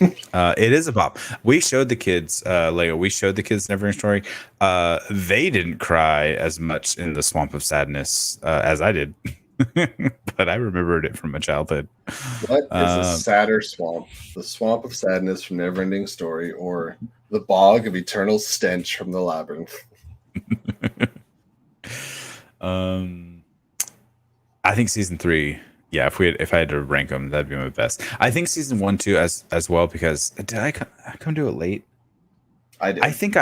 It is a pop. We showed the kids Lego. We showed the kids Never Ending Story. They didn't cry as much in the Swamp of Sadness as I did. but I remembered it from my childhood. What is a sadder swamp? The swamp of sadness from Neverending Story, or the bog of eternal stench from the labyrinth? I think season 3. Yeah, if I had to rank them, that'd be my best. I think season 1 too as well, because did I come to it late? I did. I think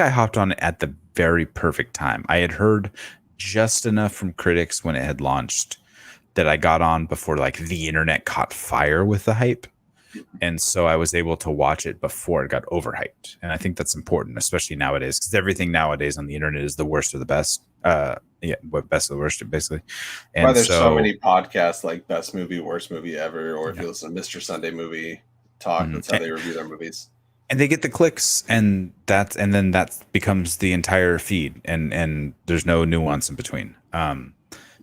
I hopped on it at the very perfect time. I had heard just enough from critics when it had launched that I got on before like the internet caught fire with the hype. And so I was able to watch it before it got overhyped. And I think that's important, especially nowadays, because everything nowadays on the internet is the worst or the best. Best of the worst, basically. And why there's so many podcasts like best movie, worst movie ever, or if you listen to Mr. Sunday Movie Talk, that's how they review their movies. And they get the clicks, and then that becomes the entire feed, and there's no nuance in between.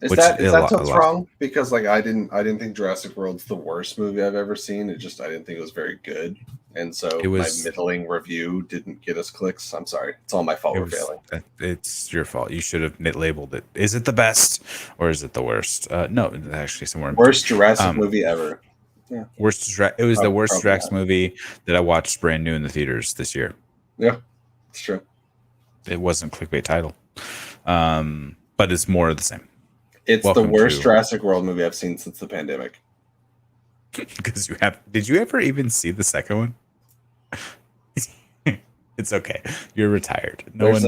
Is that what's wrong? Because like I didn't think Jurassic World's the worst movie I've ever seen. I didn't think it was very good, and so my middling review didn't get us clicks. I'm sorry, it's all my fault. We're failing. It's your fault. You should have labeled it. Is it the best or is it the worst? No, actually, somewhere. Worst Jurassic movie ever. Yeah. It was the worst Jurassic movie that I watched brand new in the theaters this year. Yeah, it's true. It wasn't clickbait title, but it's more of the same. It's the worst Jurassic World movie I've seen since the pandemic. Because did you ever even see the second one? It's okay. You're retired. No one's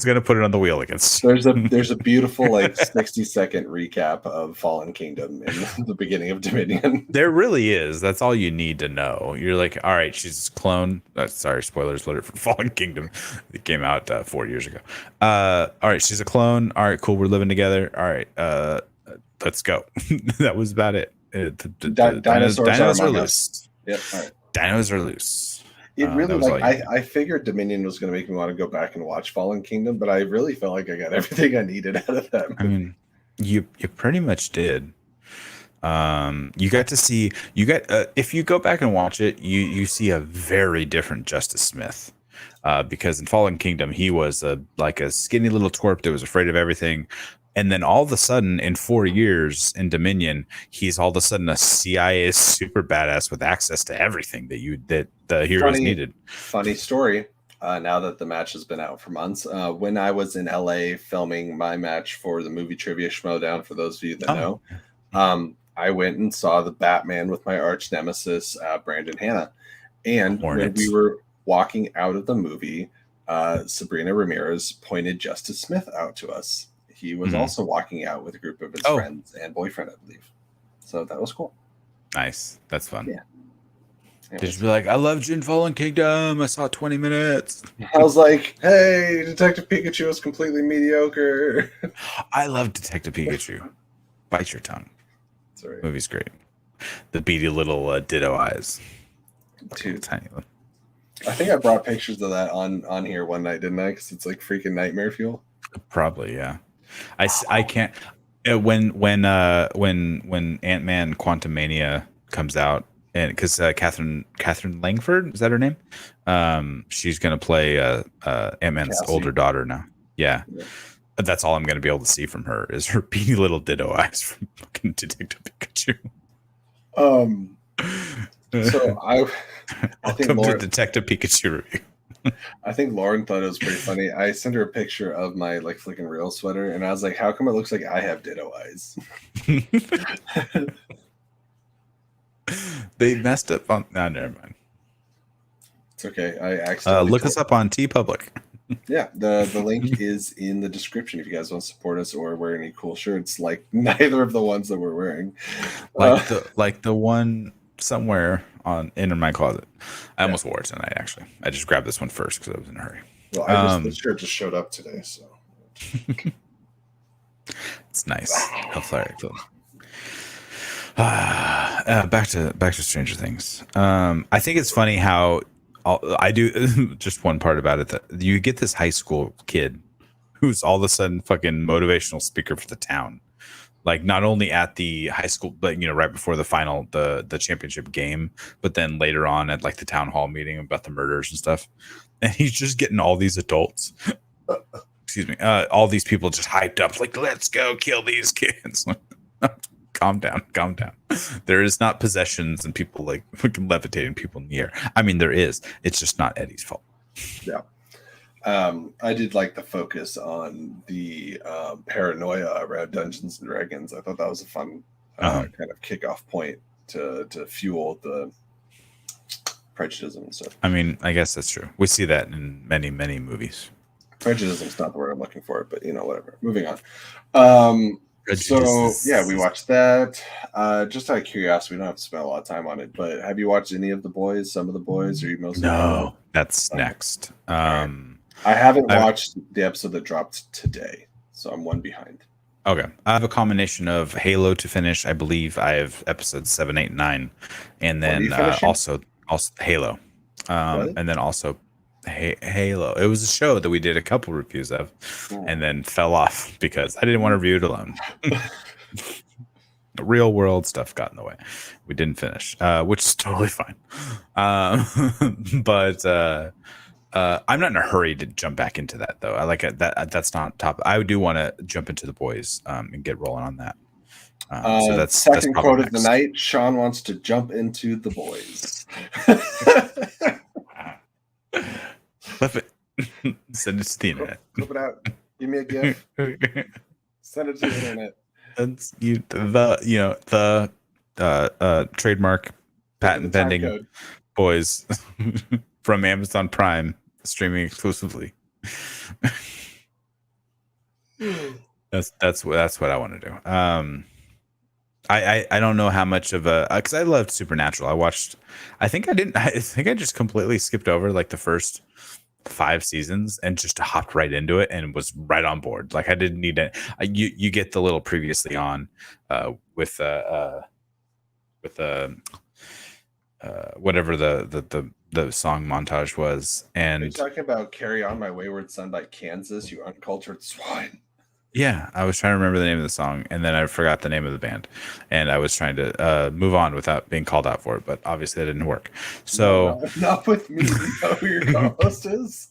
gonna put it on the wheel against you. There's a beautiful 60-second recap of Fallen Kingdom in the beginning of Dominion. There really is. That's all you need to know. You're like, all right, she's a clone. Sorry, spoilers alert for Fallen Kingdom. It came out 4 years ago. All right, she's a clone. All right, cool. We're living together. All right, let's go. That was about it. Dinos are loose. Yep. All right. Dinos are loose. It really I figured Dominion was going to make me want to go back and watch Fallen Kingdom, but I really felt like I got everything I needed out of that movie. I mean, you pretty much did. You got to see if you go back and watch it, you see a very different Justice Smith. Because in Fallen Kingdom, he was a skinny little twerp that was afraid of everything. And then all of a sudden, in 4 years in Dominion, he's all of a sudden a CIA super badass with access to everything that the heroes needed. Funny story. Now that the match has been out for months, when I was in LA filming my match for the movie Trivia Schmodown, for those of you that know, I went and saw the Batman with my arch nemesis, Brandon Hanna. And when we were walking out of the movie, Sabrina Ramirez pointed Justice Smith out to us. He was also walking out with a group of his friends and boyfriend, I believe. So that was cool. Nice. That's fun. Yeah. Did you be like, I loved you in Fallen Kingdom. I saw 20 minutes. I was like, hey, Detective Pikachu was completely mediocre. I love Detective Pikachu. Bite your tongue. Sorry. Movie's great. The beady little ditto eyes. Dude. Tiny little. I think I brought pictures of that on here one night, didn't I? Because it's like freaking nightmare fuel. Probably, yeah. I can't. When Ant-Man Quantumania comes out, and because Catherine Langford, is that her name? She's gonna play Ant-Man's older daughter now. Yeah. That's all I'm gonna be able to see from her is her beady little ditto eyes from fucking Detective Pikachu. So I think Welcome to Detective Pikachu review. I think Lauren thought it was pretty funny. I sent her a picture of my flicking real sweater, and I was like, "How come it looks like I have ditto eyes?" They messed up on. No, never mind. It's okay. I actually look us up on TeePublic. Yeah, the link is in the description if you guys want to support us or wear any cool shirts, like neither of the ones that we're wearing. Like the one somewhere in my closet. I almost wore it tonight, actually. I just grabbed this one first because I was in a hurry. Well, the shirt just showed up today, so it's nice. How fire back to Stranger Things. I think it's funny how I do just one part about it, that you get this high school kid who's all of a sudden fucking motivational speaker for the town. Like not only at the high school, but right before the final, the championship game, but then later on at the town hall meeting about the murders and stuff. And he's just getting all these adults, excuse me, all these people just hyped up, like, let's go kill these kids. Calm down, calm down. There is not possessions and people like levitating people in the air. I mean, there is. It's just not Eddie's fault. Yeah. I did like the focus on the paranoia around Dungeons and Dragons. I thought that was a fun kind of kickoff point to fuel the prejudice and stuff. I mean, I guess that's true. We see that in many, many movies. Prejudice is not the word I'm looking for, but whatever. Moving on. So yeah, we watched that. Just out of curiosity, we don't have to spend a lot of time on it, but have you watched any of the boys? Some of the boys? Or are you mostly? No, that's next. I haven't watched the episode that dropped today, so I'm one behind. Okay, I have a combination of Halo to finish. I believe I have episodes 7, 8, 9, and then also Halo, and then also Halo. It was a show that we did a couple reviews of, and then fell off because I didn't want to review it alone. The real world stuff got in the way. We didn't finish, which is totally fine. But I'm not in a hurry to jump back into that, though. I like it. That's not top. I do want to jump into the boys and get rolling on that. So that's second quote next. of the night. Sean wants to jump into the boys. Flip it. Send it to the internet. Flip it out. Give me a gift. Send it to the internet. That's the trademark patent pending boys from Amazon Prime streaming exclusively. That's what I want to do. I don't know how much of a, because I loved Supernatural. I think I just completely skipped over like the first 5 seasons and just hopped right into it and was right on board. Like I didn't need it. You get the little previously on with whatever the song montage was. And are you talking about Carry On My Wayward Son by Kansas, you uncultured swine? Yeah, I was trying to remember the name of the song, and then I forgot the name of the band, and I was trying to move on without being called out for it, but obviously that didn't work. So no, not with me. You know who your co-host is?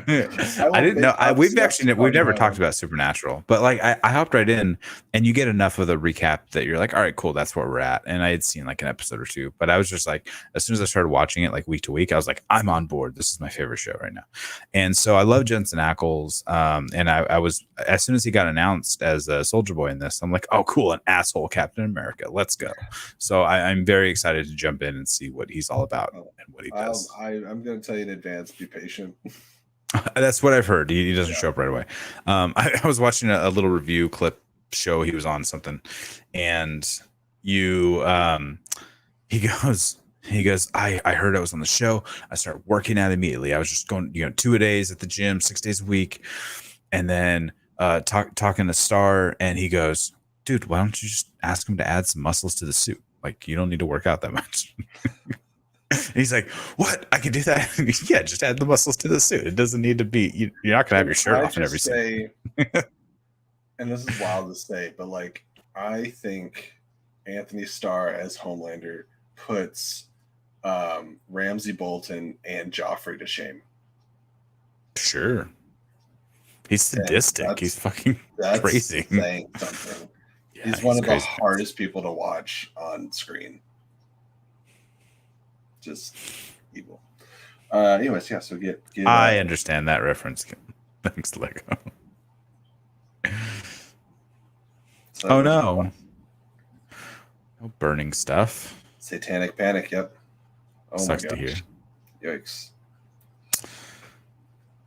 I didn't know. We've never talked about Supernatural, but like I hopped right in, and you get enough of the recap that you're like, all right, cool, that's where we're at. And I had seen like an episode or two, but I was just like, as soon as I started watching it like week to week, I was like, I'm on board. This is my favorite show right now. And so I love Jensen Ackles, and I was, as soon as he got announced as a Soldier Boy in this, I'm like, oh cool, an asshole Captain America, let's go. So I'm very excited to jump in and see what he's all about and what he does. I'm going to tell you in advance, be patient. That's what I've heard. He doesn't show up right away. I was watching a little review clip show. He was on something, and he goes, I heard I was on the show. I started working out immediately. I was just going, 2-a-days at the gym, 6 days a week, and then talking to Star, and he goes, dude, why don't you just ask him to add some muscles to the suit? Like, you don't need to work out that much. And he's like, what? I can do that? Yeah, just add the muscles to the suit. It doesn't need to be, you're not going to have your shirt off in every scene. And this is wild to say, but like, I think Anthony Starr as Homelander puts Ramsay Bolton and Joffrey to shame. Sure. He's sadistic. He's fucking crazy. Saying something. Yeah, he's one of the hardest people to watch on screen. Just evil. Anyways, yeah. So get. I understand that reference. Thanks, Lego. So, oh no! No burning stuff. Satanic panic. Yep. Oh Sucks my to gosh. hear. Yikes.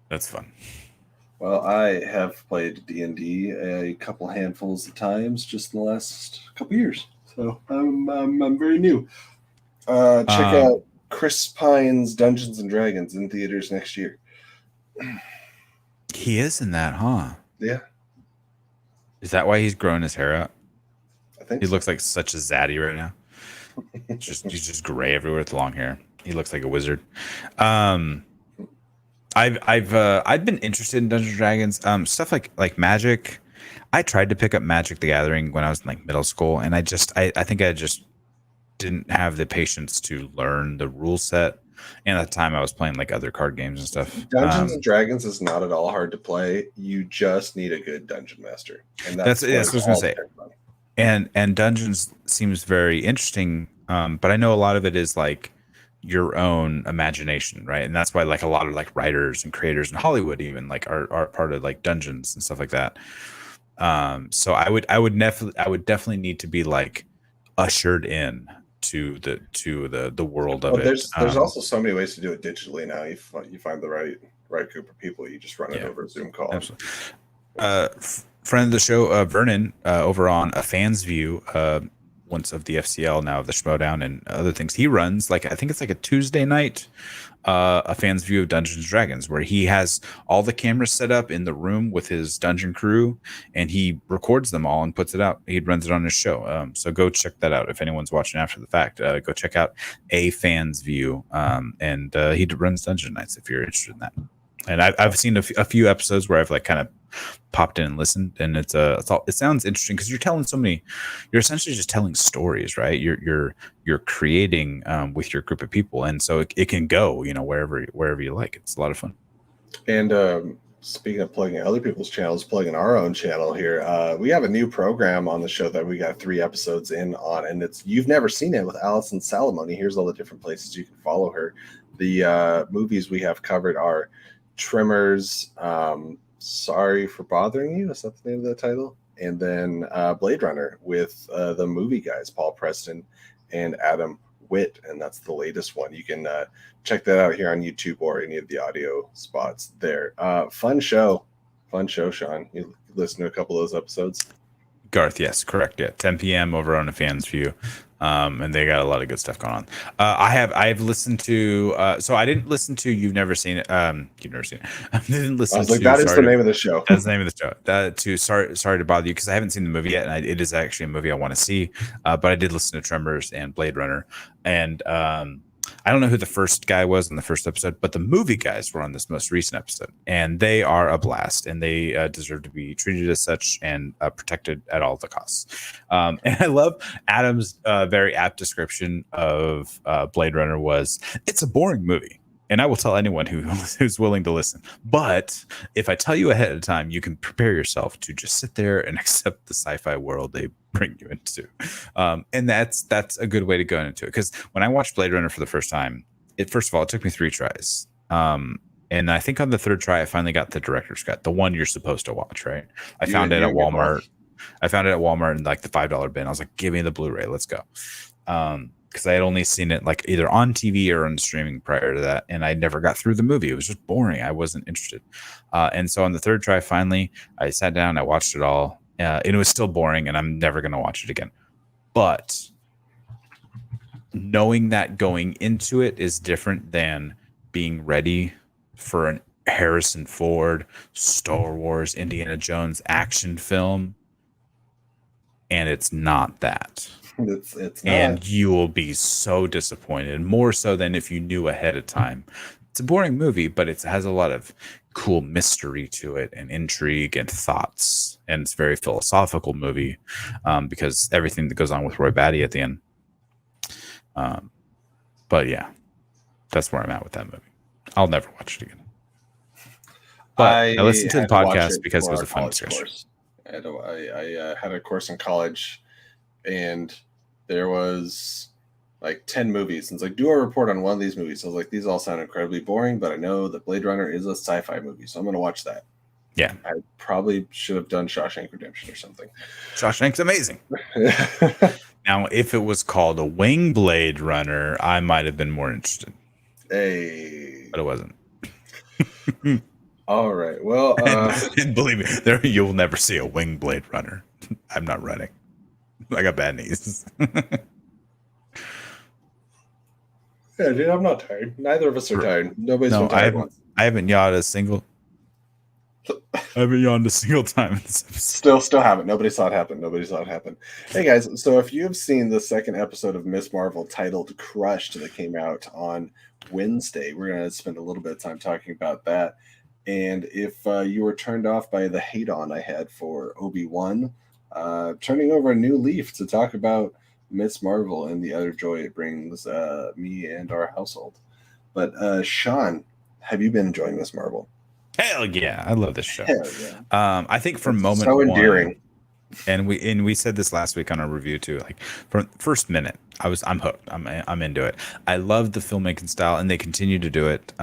That's fun. Well, I have played D&D a couple handfuls of times just in the last couple years, so I'm very new. Check out Chris Pine's Dungeons and Dragons in theaters next year. He is in that, huh? Yeah. Is that why he's growing his hair out? I think he looks like such a zaddy right now. He's just gray everywhere with long hair. He looks like a wizard. I've been interested in Dungeons and Dragons, stuff like Magic. I tried to pick up Magic the Gathering when I was in like middle school, and I think I just didn't have the patience to learn the rule set. And at the time I was playing like other card games and stuff. Dungeons and Dragons is not at all hard to play. You just need a good dungeon master. And that's what I was gonna say. And Dungeons seems very interesting, but I know a lot of it is like your own imagination, right? And that's why like a lot of like writers and creators in Hollywood even like are part of like Dungeons and stuff like that. So I would definitely need to be like ushered in to the world of Well, it. there's also so many ways to do it digitally now. You find the right group of people, you just run it Yeah, over a Zoom call. absolutely. Friend of the show, Vernon, over on A Fan's View, once of the FCL, now of the Schmodown and other things. He runs like I think it's like a Tuesday night, A Fan's View of Dungeons and Dragons, where he has all the cameras set up in the room with his dungeon crew, and he records them all and puts it out. He runs it on his show. So go check that out if anyone's watching after the fact. Go check out A Fan's View, and he runs Dungeon Nights if you're interested in that. And I've seen a few episodes where I've like kind of popped in and listened, and it sounds interesting because you're essentially just telling stories, right? You're creating with your group of people, and so it can go, wherever you like. It's a lot of fun. And speaking of plugging other people's channels, plugging our own channel here, we have a new program on the show that we got 3 episodes in on, and you've never seen it, with Allison Salamone. Here's all the different places you can follow her. The movies we have covered are Tremors, Sorry for Bothering You, is that the name of the title? And then Blade Runner with the movie guys, Paul Preston and Adam Witt, and that's the latest one. You can check that out here on YouTube or any of the audio spots there. Fun show, Sean. You listen to a couple of those episodes? Garth, yes, correct. Yeah, 10 p.m. over on A Fan's View, and they got a lot of good stuff going on. I've listened to. So I didn't listen to You've Never Seen It. You've never seen it. I didn't listen. I was like, to that is the name of the show. That's the name of the show. Sorry to bother you, because I haven't seen the movie yet, and it is actually a movie I want to see. But I did listen to Tremors and Blade Runner, and I don't know who the first guy was in the first episode, but the movie guys were on this most recent episode, and they are a blast, and they deserve to be treated as such and protected at all the costs. And I love Adam's very apt description of Blade Runner was, it's a boring movie. And I will tell anyone who's willing to listen. But if I tell you ahead of time, you can prepare yourself to just sit there and accept the sci-fi world they bring you into. And that's a good way to go into it. Because when I watched Blade Runner for the first time, first of all, it took me 3 tries. And I think on the 3rd try, I finally got the director's cut, the one you're supposed to watch, right? I found it at Walmart. I found it at Walmart in like the $5 bin. I was like, give me the Blu-ray. Let's go. Because I had only seen it like either on TV or on streaming prior to that, and I never got through the movie. It was just boring. I wasn't interested. And so on the 3rd try, finally, I sat down, I watched it all, and it was still boring, and I'm never going to watch it again. But knowing that going into it is different than being ready for an Harrison Ford, Star Wars, Indiana Jones action film, and it's not that. It's not. And you will be so disappointed, more so than if you knew ahead of time. It's a boring movie, but it has a lot of cool mystery to it and intrigue and thoughts. And it's a very philosophical movie because everything that goes on with Roy Batty at the end. But yeah, that's where I'm at with that movie. I'll never watch it again. But I listened to the podcast because it was a fun discussion. I had a course in college, and there was like 10 movies. And it's like, do a report on one of these movies. So I was like, these all sound incredibly boring, but I know that Blade Runner is a sci-fi movie, so I'm going to watch that. Yeah. I probably should have done Shawshank Redemption or something. Shawshank's amazing. Now, if it was called a Wingblade Runner, I might have been more interested. Hey. But it wasn't. All right. Well, and believe me, you'll never see a Wingblade Runner. I'm not running. I got bad knees. Yeah, dude, I'm not tired. Neither of us are tired. Nobody's been tired once. I haven't yawned a single. I haven't yawned a single time in this episode. Still haven't. Nobody saw it happen. Hey guys, so if you have seen the 2nd episode of Miss Marvel titled Crushed that came out on Wednesday, we're going to spend a little bit of time talking about that. And if you were turned off by the hate on I had for Obi-Wan, turning over a new leaf to talk about Miss Marvel and the other joy it brings me and our household. But Sean, have you been enjoying Miss Marvel? Hell yeah, I love this show. Hell yeah. I think from moment so endearing. And we said this last week on our review too. Like from the first minute, I'm hooked. I'm into it. I love the filmmaking style, and they continue to do it.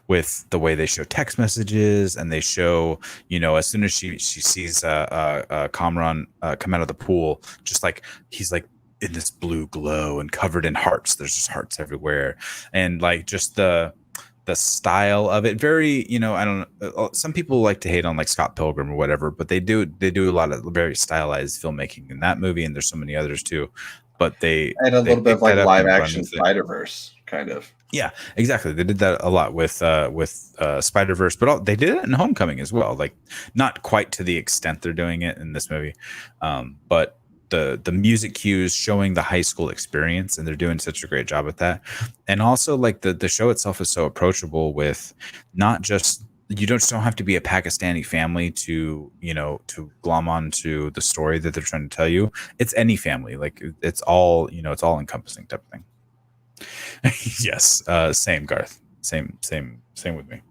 With the way they show text messages, and they show, as soon as she sees Kamran come out of the pool, just like he's like in this blue glow and covered in hearts. There's just hearts everywhere, and like just the style of it. Very, I don't know. Some people like to hate on like Scott Pilgrim or whatever, but they do a lot of very stylized filmmaking in that movie, and there's so many others too. But they and a little bit of pick like that up live and run action with it. Spider-Verse kind of. Yeah, exactly. They did that a lot with Spider-Verse, but they did it in Homecoming as well. Like not quite to the extent they're doing it in this movie, but the music cues showing the high school experience, and they're doing such a great job at that. And also, like the show itself is so approachable with not just you don't have to be a Pakistani family to to glom onto the story that they're trying to tell you. It's any family, like it's all it's all encompassing type of thing. Yes, same Garth, same with me.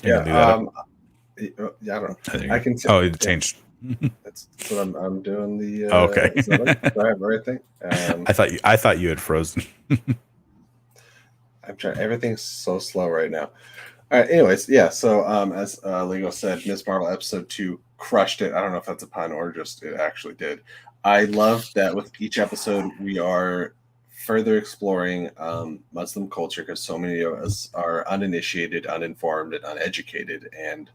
Yeah, I don't know. I can. It changed. That's what I'm doing. The okay. Do I have everything? I thought you had frozen. I'm trying. Everything's so slow right now. All right. Anyways, yeah. So as Lego said, Ms. Marvel episode 2 crushed it. I don't know if that's a pun or just it actually did. I love that with each episode we are further exploring Muslim culture, because so many of us are uninitiated, uninformed, and uneducated. And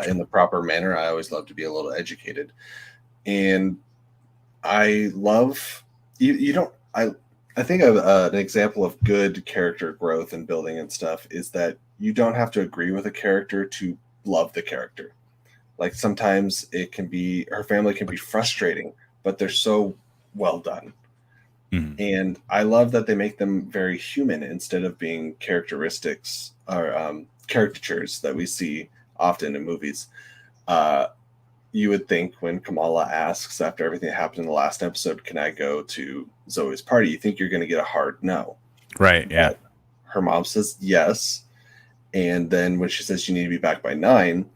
in the proper manner, I always love to be a little educated. And I love you don't. I think an example of good character growth and building and stuff is that you don't have to agree with a character to love the character. Like sometimes it can be her family can be frustrating, but they're so well done. Mm-hmm. And I love that they make them very human instead of being characteristics or caricatures that we see often in movies. You would think when Kamala asks after everything that happened in the last episode, can I go to Zoe's party? You think you're going to get a hard no. Right, yeah. But her mom says yes. And then when she says you need to be back by 9,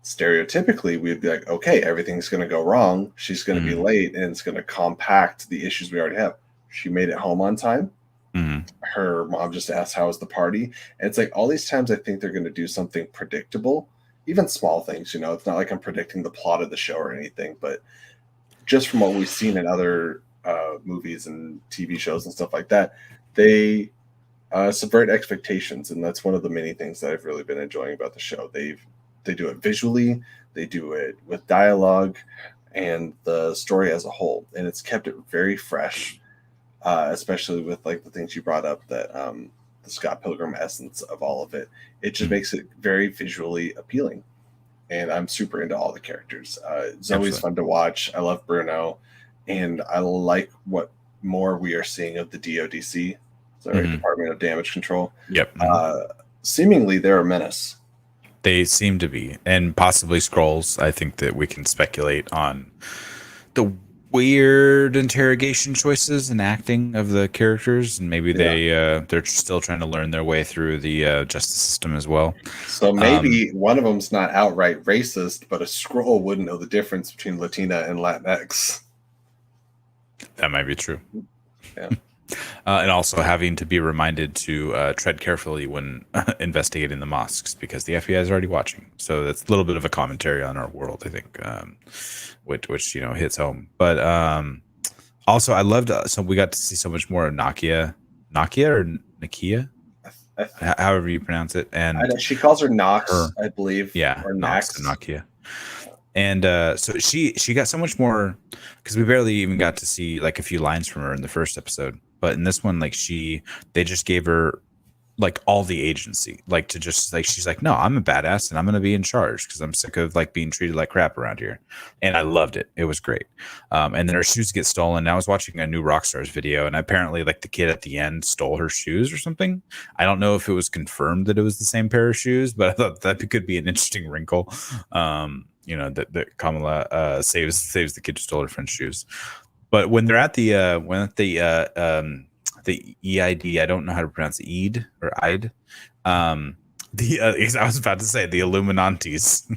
stereotypically we'd be like, okay, everything's going to go wrong. She's going to be late, and it's going to compact the issues we already have. She made it home on time. Her mom just asked, how was the party? And it's like all these times I think they're going to do something predictable, even small things. It's not like I'm predicting the plot of the show or anything, but just from what we've seen in other movies and TV shows and stuff like that, they subvert expectations. And that's one of the many things that I've really been enjoying about the show. They do it visually, they do it with dialogue and the story as a whole, and it's kept it very fresh, especially with like the things you brought up, that the Scott Pilgrim essence of all of it. It just makes it very visually appealing, and I'm super into all the characters. Zoe's fun to watch. I love Bruno, and I like what more we are seeing of the DODC, Department of Damage Control. Yep. Seemingly they're a menace. They seem to be, and possibly Skrulls. I think that we can speculate on the weird interrogation choices and acting of the characters, and maybe they're still trying to learn their way through the justice system as well. So maybe one of them's not outright racist, but a Skrull wouldn't know the difference between Latina and Latinx. That might be true. Yeah. And also having to be reminded to tread carefully when investigating the mosques, because the FBI is already watching. So that's a little bit of a commentary on our world, I think, which hits home. But also, I loved. So we got to see so much more of Nakia or Nakia, however you pronounce it. And she calls her Nox, I believe. Yeah, or Nox and Nakia. And so she got so much more, because we barely even got to see like a few lines from her in the first episode. But in this one, like they just gave her like all the agency, like to just like, she's like, no, I'm a badass and I'm going to be in charge because I'm sick of like being treated like crap around here. And I loved it. It was great. And then her shoes get stolen. And I was watching a new Rockstars video, and apparently like the kid at the end stole her shoes or something. I don't know if it was confirmed that it was the same pair of shoes, but I thought that could be an interesting wrinkle. That Kamala saves the kid who stole her friend's shoes. But when they're at the EID, I don't know how to pronounce Eid or Eid. I was about to say the Illuminantes.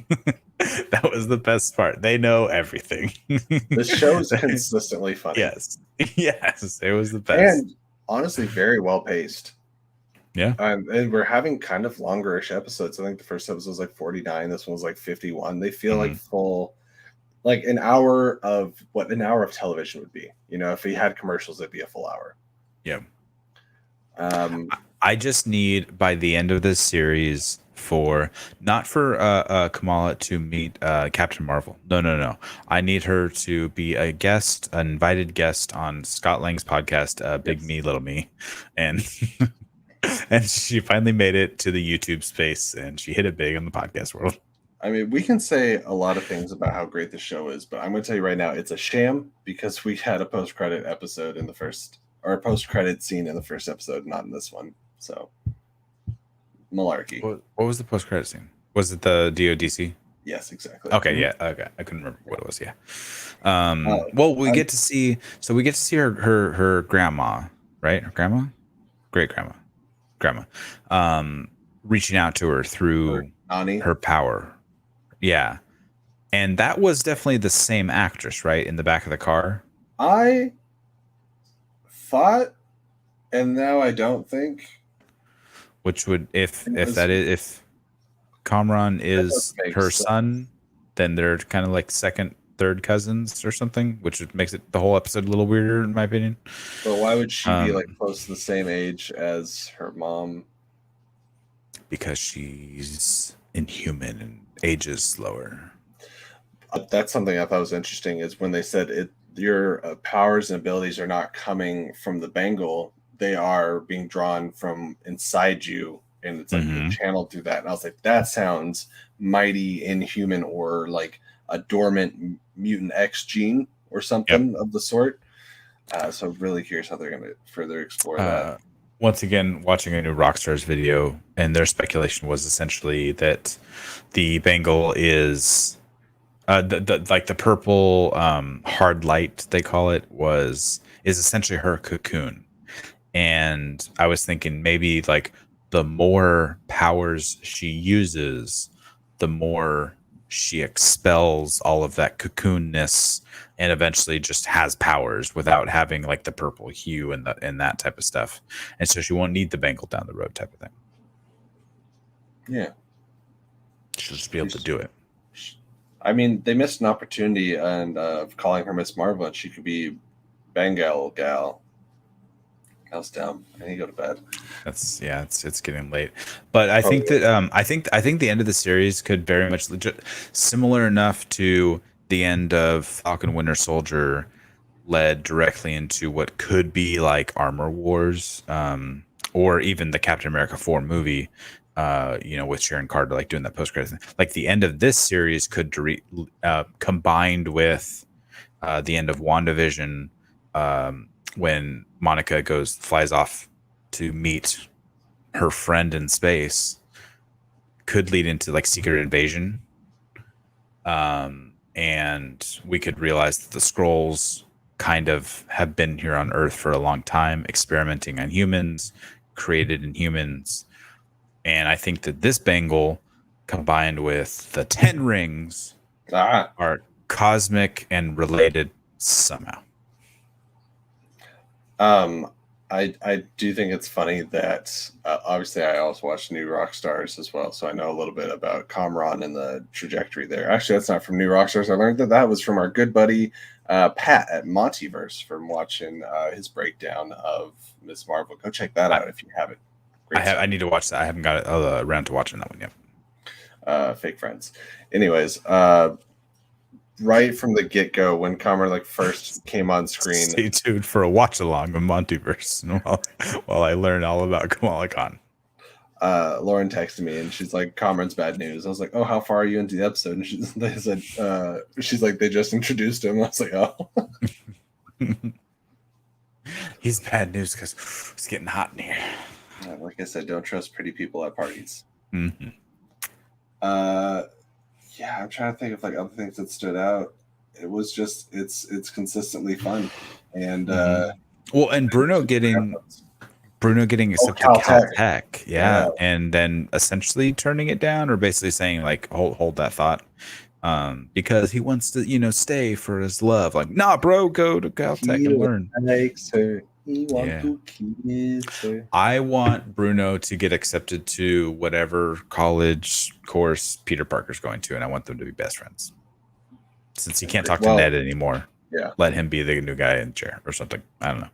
That was the best part. They know everything. The show is consistently funny. Yes. Yes. It was the best. And honestly, very well paced. Yeah. And we're having kind of longer-ish episodes. I think the first episode was like 49. This one was like 51. They feel like full, like an hour of what an hour of television would be. You know, if we had commercials, it'd be a full hour. Yeah. I just need by the end of this series not for Kamala to meet Captain Marvel. No. I need her to be a guest, an invited guest on Scott Lang's podcast, Big Me, Little Me, and and she finally made it to the YouTube space, and she hit it big in the podcast world. I mean, we can say a lot of things about how great the show is, but I'm going to tell you right now, it's a sham because we had a post-credit episode in the first, or a post-credit scene in the first episode, not in this one. So, malarkey. What was the post-credit scene? Was it the DODC? Yes, exactly. Okay, yeah, okay. I couldn't remember what it was. Yeah. Well, we get to see her grandma, right? Her grandma, great grandma, reaching out to her through her power. Yeah, and that was definitely the same actress, right? In the back of the car. I thought, and now I don't think. Which would, if Kamran is her son, then they're kind of like second, third cousins or something, which makes it the whole episode a little weirder in my opinion. But why would she be like close to the same age as her mom? Because she's inhuman and ages slower. That's something I thought was interesting, is when they said your powers and abilities are not coming from the bangle, they are being drawn from inside you, and it's like you're channeled through that. And I was like, that sounds mighty inhuman, or like a dormant mutant X gene or something of the sort. So really curious how they're going to further explore that. Once again, watching a new Rockstars video, and their speculation was essentially that the bangle is the purple hard light, they call it, is essentially her cocoon. And I was thinking maybe like the more powers she uses, the more she expels all of that cocoonness and eventually just has powers without having like the purple hue and that type of stuff. And so she won't need the bangle down the road type of thing. Yeah. She'll just be able to do it. I mean, they missed an opportunity of calling her Miss Marvel, and she could be Bengal Gal. That was dumb. I need to go to bed. It's getting late, but I think that I think the end of the series could very much similar enough to the end of Falcon Winter Soldier led directly into what could be like Armor Wars, or even the Captain America 4 movie, with Sharon Carter like doing that post credits. Like the end of this series could combined with the end of WandaVision, when Monica flies off to meet her friend in space, could lead into like Secret Invasion. And we could realize that the Skrulls kind of have been here on Earth for a long time, experimenting on humans, created in humans. And I think that this bangle, combined with the 10 rings, are cosmic and related somehow. I do think it's funny that obviously I also watched New Rockstars as well, so I know a little bit about Kamran and the trajectory there. Actually, that's not from New Rockstars. I learned that was from our good buddy Pat at Montyverse, from watching his breakdown of Miss Marvel. Go check that out if you haven't. I need to watch that. I haven't got around to watching that one yet. Fake friends. Anyways, right from the get-go, when Kamran first came on screen. Stay tuned for a watch-along of Montyverse while I learn all about Kamala Khan. Lauren texted me, and she's like, Kamran's bad news. I was like, oh, how far are you into the episode? And she's like, they just introduced him. I was like, oh. He's bad news because it's getting hot in here. Like I said, don't trust pretty people at parties. Mm-hmm. Yeah, I'm trying to think of other things that stood out. It was just it's consistently fun, and and Bruno getting Bruno getting accepted to Caltech. Caltech, yeah, and then essentially turning it down, or basically saying like, hold that thought, because he wants to, stay for his love. Like, nah, bro, go to Caltech and learn. Likes her. He wants Yeah. to kiss her. I want Bruno to get accepted to whatever college course Peter Parker's going to, and I want them to be best friends. Since he can't talk to Ned anymore, let him be the new guy in the chair or something. I don't know.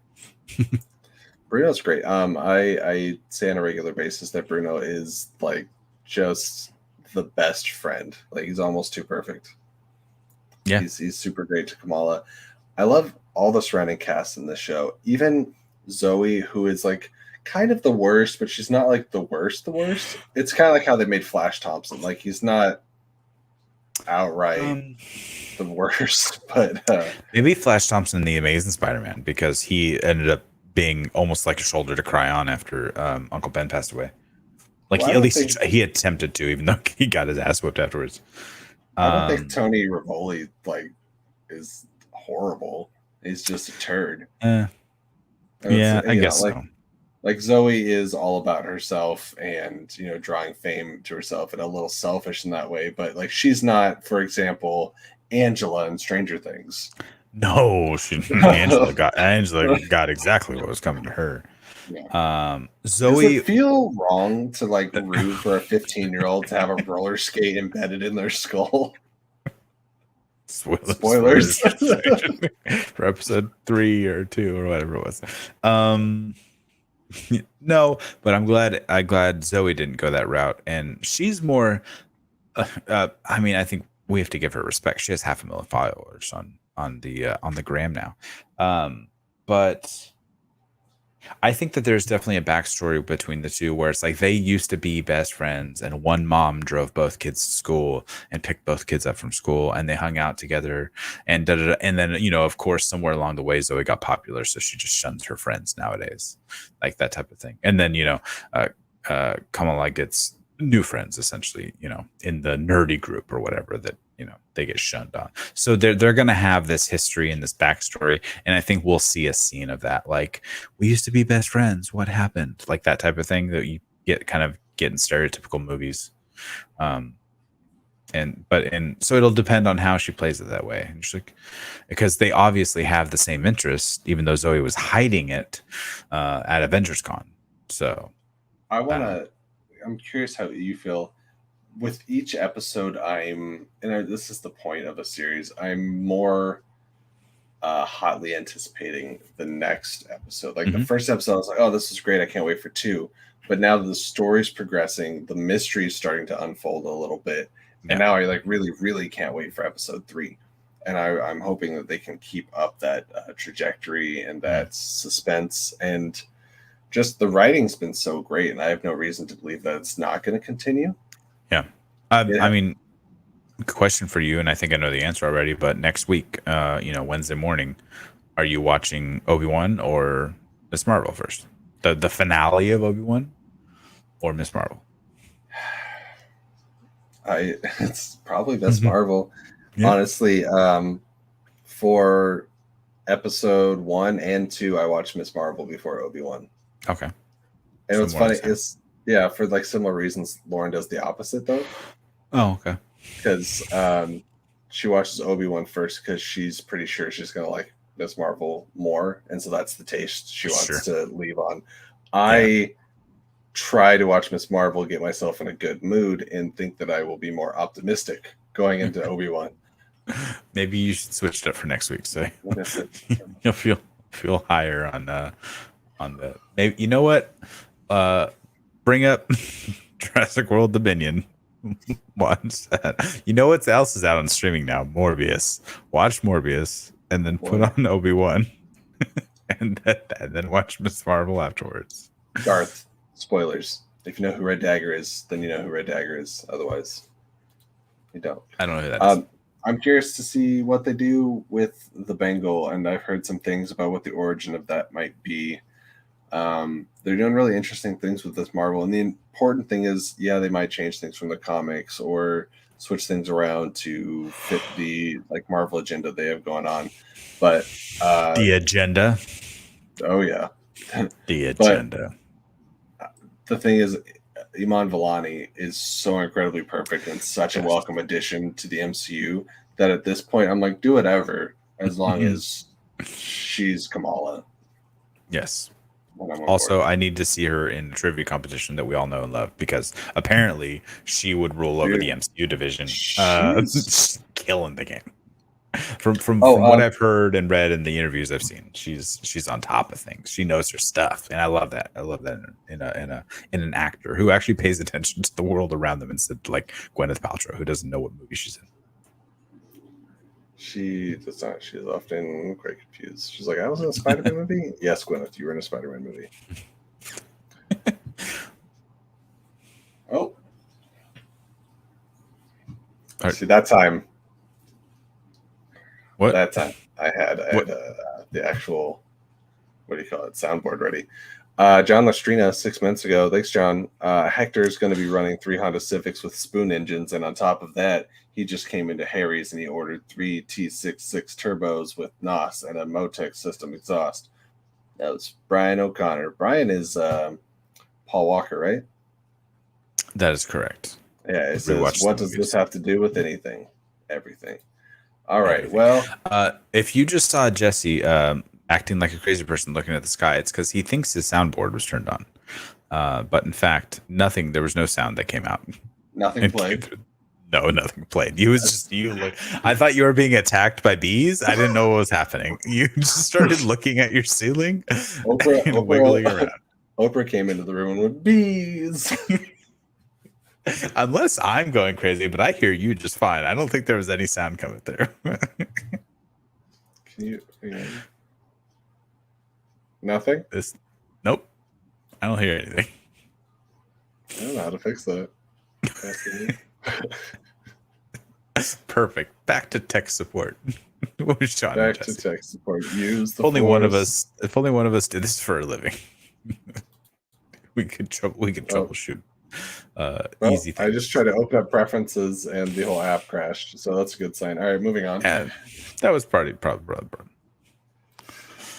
Bruno's great. I say on a regular basis that Bruno is like just the best friend. Like, he's almost too perfect. Yeah, he's super great to Kamala. I love all the surrounding cast in this show. Even Zoe, who is like kind of the worst, but she's not like the worst. It's kind of like how they made Flash Thompson. Like, he's not outright the worst, but maybe Flash Thompson in the Amazing Spider-Man, because he ended up being almost like a shoulder to cry on after Uncle Ben passed away. Like, he attempted to, even though he got his ass whipped afterwards. I don't think Tony Rivoli like is horrible. He's just a turd. Yeah, I guess so. Like, Zoe is all about herself and, drawing fame to herself, and a little selfish in that way. But like, she's not, for example, Angela in Stranger Things. No, Angela got exactly what was coming to her. Yeah. Zoe, does it feel wrong to like root for a 15-year-old to have a roller skate embedded in their skull? Spoilers. For episode 3 or 2 or whatever it was. No, but I'm glad Zoe didn't go that route, and she's more. I mean, I think we have to give her respect. She has 500,000 followers on the gram now, but I think that there's definitely a backstory between the two, where it's like they used to be best friends, and one mom drove both kids to school and picked both kids up from school, and they hung out together, and and then, of course, somewhere along the way, Zoe got popular, so she just shuns her friends nowadays, like that type of thing. And then Kamala gets new friends, essentially, in the nerdy group or whatever that they get shunned on. So they're going to have this history and this backstory, and I think we'll see a scene of that, like, we used to be best friends, what happened, like that type of thing that you get in stereotypical movies. So it'll depend on how she plays it that way, and because they obviously have the same interest, even though Zoe was hiding it at Avengers Con. So I'm curious how you feel with each episode. This is the point of a series, I'm more hotly anticipating the next episode. Like, the first episode, I was like, oh, this is great, I can't wait for 2. But now the story's progressing, the mystery is starting to unfold a little bit, and now I like really, really can't wait for episode 3. And I'm hoping that they can keep up that trajectory and that suspense, and just the writing's been so great, and I have no reason to believe that it's not going to continue. Yeah. I mean, question for you, and I think I know the answer already, but next week, Wednesday morning, are you watching Obi-Wan or Miss Marvel first? The finale of Obi-Wan or Miss Marvel? It's probably Miss Marvel. Yeah. Honestly, for episode 1 and 2, I watched Miss Marvel before Obi-Wan. Okay. And what's funny is, for like similar reasons, Lauren does the opposite though. Oh, okay. Because she watches Obi-Wan first because she's pretty sure she's gonna like Miss Marvel more, and so that's the taste she wants to leave on. I try to watch Miss Marvel, get myself in a good mood, and think that I will be more optimistic going into Obi-Wan. Maybe you should switch it up for next week, so you'll feel higher on the. Maybe, you know what? Bring up Jurassic World Dominion. Watch that. You know what else is out on streaming now? Morbius. Watch Morbius, and then put on Obi-Wan, and then watch Miss Marvel afterwards. Garth, spoilers. If you know who Red Dagger is, then you know who Red Dagger is. Otherwise, you don't. I don't know who that is. I'm curious to see what they do with the Bengal, and I've heard some things about what the origin of that might be. They're doing really interesting things with this Marvel, and the important thing is, they might change things from the comics or switch things around to fit the like Marvel agenda they have going on. But the agenda. Oh yeah, The But agenda. the thing is, Iman Vellani is so incredibly perfect and such a Yes. welcome addition to the MCU that at this point I'm like, do whatever as long as she's Kamala. Yes. And I'm on Also, board. I need to see her in a trivia competition that we all know and love because apparently she would rule over the Dude, MCU division. she's Killing the game. From oh what I've heard and read in the interviews I've seen, she's on top of things. She knows her stuff, and I love that. I love that in an actor who actually pays attention to the world around them instead of like Gwyneth Paltrow, who doesn't know what movie she's in. she does not. She's often quite confused. She's like, I was in a Spider-Man movie. Yes, Gwyneth, you were in a Spider-Man movie. Oh, see that time. What? That time I had the actual, what do you call it, soundboard ready. John Lestrina 6 minutes ago. Thanks, John. Hector's going to be running 3 Honda Civics with spoon engines, and on top of that, he just came into Harry's and he ordered 3 T66 turbos with NOS and a Motec system exhaust. That was Brian O'Connor. Brian is Paul Walker, right? That is correct. Yeah, it says, what does this have to do with anything? Everything. All right, Everything. well. If you just saw Jesse acting like a crazy person looking at the sky, it's because he thinks his soundboard was turned on. But in fact, nothing, there was no sound that came out. Nothing played. No, nothing played. You was just I thought you were being attacked by bees. I didn't know what was happening. You just started looking at your ceiling and wiggling around. Oprah came into the room and went, bees. Unless I'm going crazy, but I hear you just fine. I don't think there was any sound coming through. Can you? Nothing? Nope. I don't hear anything. I don't know how to fix that. Perfect. Back to tech support. Back to tech support. Use the if only one of us did this for a living. we could troubleshoot. Easy things. I just tried to open up preferences and the whole app crashed, so that's a good sign. All right, moving on. And that was probably.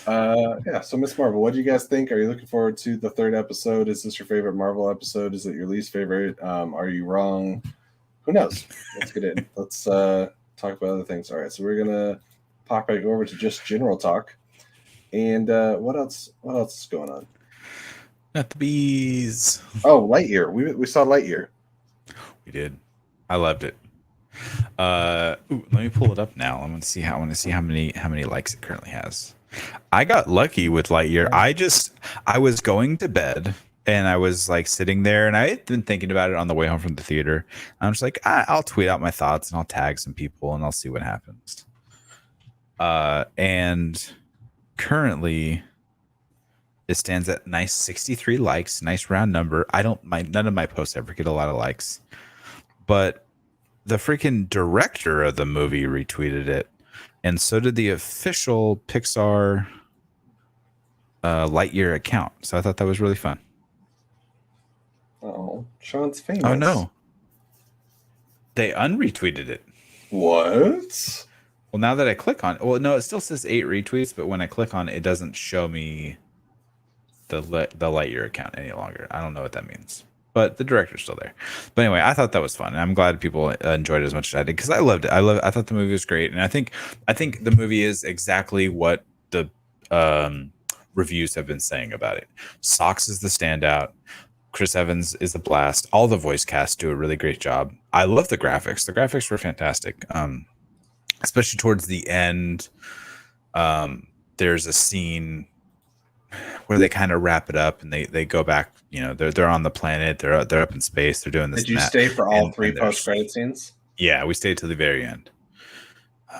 Yeah, so Miss Marvel, what do you guys think? Are you looking forward to the 3rd episode? Is this your favorite Marvel episode? Is it your least favorite? Are you wrong? Who knows? Let's get in. Let's talk about other things. All right, so we're gonna pop back over to just general talk. And what else is going on? Not the bees. Oh, Lightyear. We saw Lightyear. We did. I loved it. Let me pull it up now. I want to see how many likes it currently has. I got lucky with Lightyear. I was going to bed and I was like sitting there and I had been thinking about it on the way home from the theater. I'm just like, I'll tweet out my thoughts and I'll tag some people and I'll see what happens. And currently it stands at nice 63 likes, nice round number. None of my posts ever get a lot of likes, but the freaking director of the movie retweeted it, and so did the official Pixar Lightyear account. So I thought that was really fun. Oh, Sean's famous. Oh no, they unretweeted it. What? Well, now that I click on it, well, no, it still says 8 retweets, but when I click on it, it doesn't show me the Lightyear account any longer. I don't know what that means, but the director's still there. But anyway, I thought that was fun, and I'm glad people enjoyed it as much as I did because I loved it. I thought the movie was great, and I think the movie is exactly what the reviews have been saying about it. Socks is the standout. Chris Evans is a blast. All the voice cast do a really great job. I love the graphics. The graphics were fantastic, especially towards the end. There's a scene where they kind of wrap it up and they go back. You know, they're on the planet. They're up in space. They're doing this. Did you stay for all 3 post-credit scenes? Yeah, we stayed till the very end,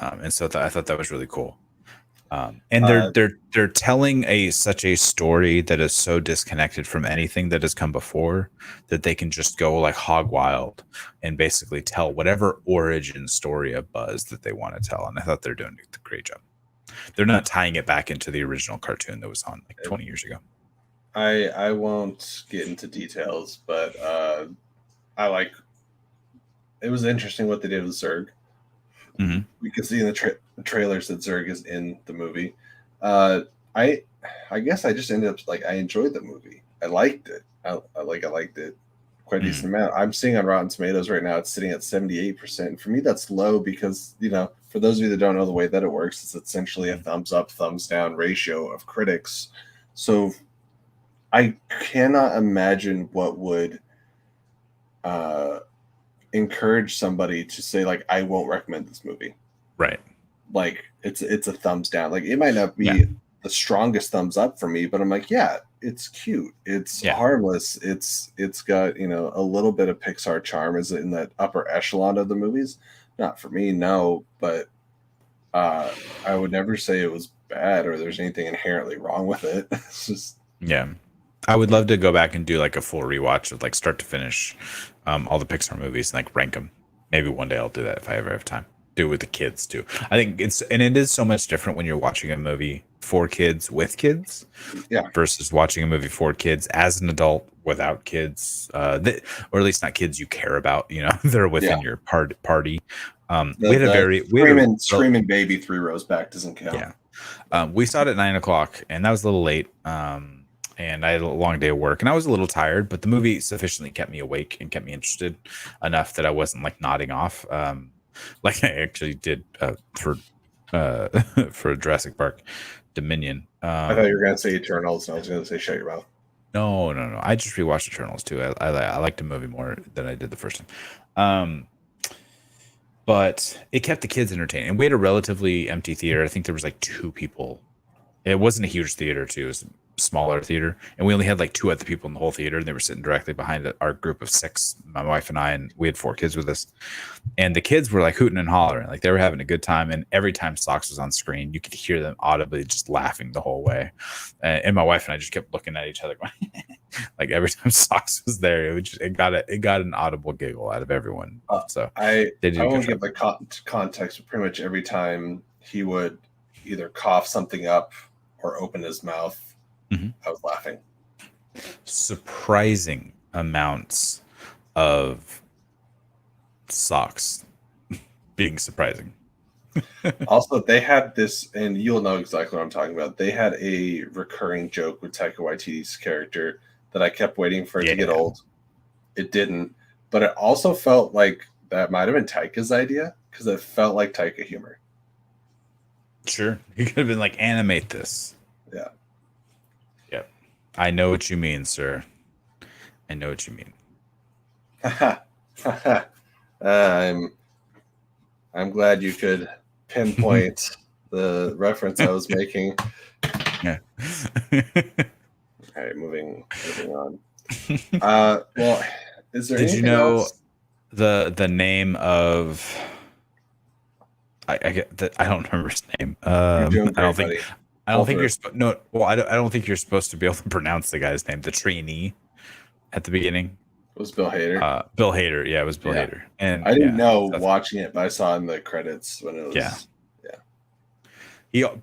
and so I thought that was really cool. And they're telling such a story that is so disconnected from anything that has come before that they can just go like hog wild and basically tell whatever origin story of Buzz that they want to tell. And I thought they're doing a great job. They're not tying it back into the original cartoon that was on like 20 years ago. I won't get into details, but it was interesting what they did with Zurg. Mm-hmm. We can see in the trailers that Zurg is in the movie. I I guess I just ended up like I enjoyed the movie. I liked it. I liked it quite a decent amount. I'm seeing on Rotten Tomatoes right now, it's sitting at 78%. For me, that's low because, for those of you that don't know the way that it works, it's essentially a thumbs up, thumbs down ratio of critics. So I cannot imagine what would encourage somebody to say, like, I won't recommend this movie. Right. Like, it's a thumbs down. Like, it might not be the strongest thumbs up for me, but I'm like, yeah, it's cute, it's harmless, it's got a little bit of Pixar charm. Is it in that upper echelon of the movies? Not for me, no, but I would never say it was bad or there's anything inherently wrong with it. It's just I would love to go back and do like a full rewatch of like start to finish all the Pixar movies and like rank them. Maybe one day I'll do that if I ever have time. Do it with the kids too. I think it is so much different when you're watching a movie for kids with kids, versus watching a movie for kids as an adult without kids, or at least not kids you care about. They're within your party. We had a screaming baby 3 rows back doesn't count. We saw it at 9:00, and that was a little late. And I had a long day of work, and I was a little tired, but the movie sufficiently kept me awake and kept me interested enough that I wasn't like nodding off. Like I actually did for Jurassic Park Dominion. I thought you were going to say Eternals, and I was going to say shut your mouth. No. I just rewatched Eternals too. I liked the movie more than I did the first time. But it kept the kids entertained, and we had a relatively empty theater. I think there was like 2 people. It wasn't a huge theater too. It was smaller theater, and we only had like 2 other people in the whole theater, and they were sitting directly behind our group of 6, my wife and I, and we had 4 kids with us, and the kids were like hooting and hollering, like they were having a good time. And every time Socks was on screen, you could hear them audibly just laughing the whole way, and my wife and I just kept looking at each other going like every time Socks was there, it got an audible giggle out of everyone. So I won't give the context, but pretty much every time he would either cough something up or open his mouth, I was laughing. Surprising amounts of Socks being surprising. Also, they had this, and you'll know exactly what I'm talking about. They had a recurring joke with Taika Waititi's character that I kept waiting for it to get old. It didn't, but it also felt like that might have been Taika's idea because it felt like Taika humor. Sure, you could have been like, animate this. Yeah. Yep. I know what you mean, sir. I know what you mean. I'm glad you could pinpoint the reference I was making. Yeah. All right, moving on. Well, is there? Did you know else? the name of? I don't remember his name. I don't think you're no. Well, I don't think you're supposed to be able to pronounce the guy's name. The trainee at the beginning. It was Bill Hader. Bill Hader. Yeah, it was Bill Hader. And I didn't know watching it, but I saw in the credits when it was. Yeah.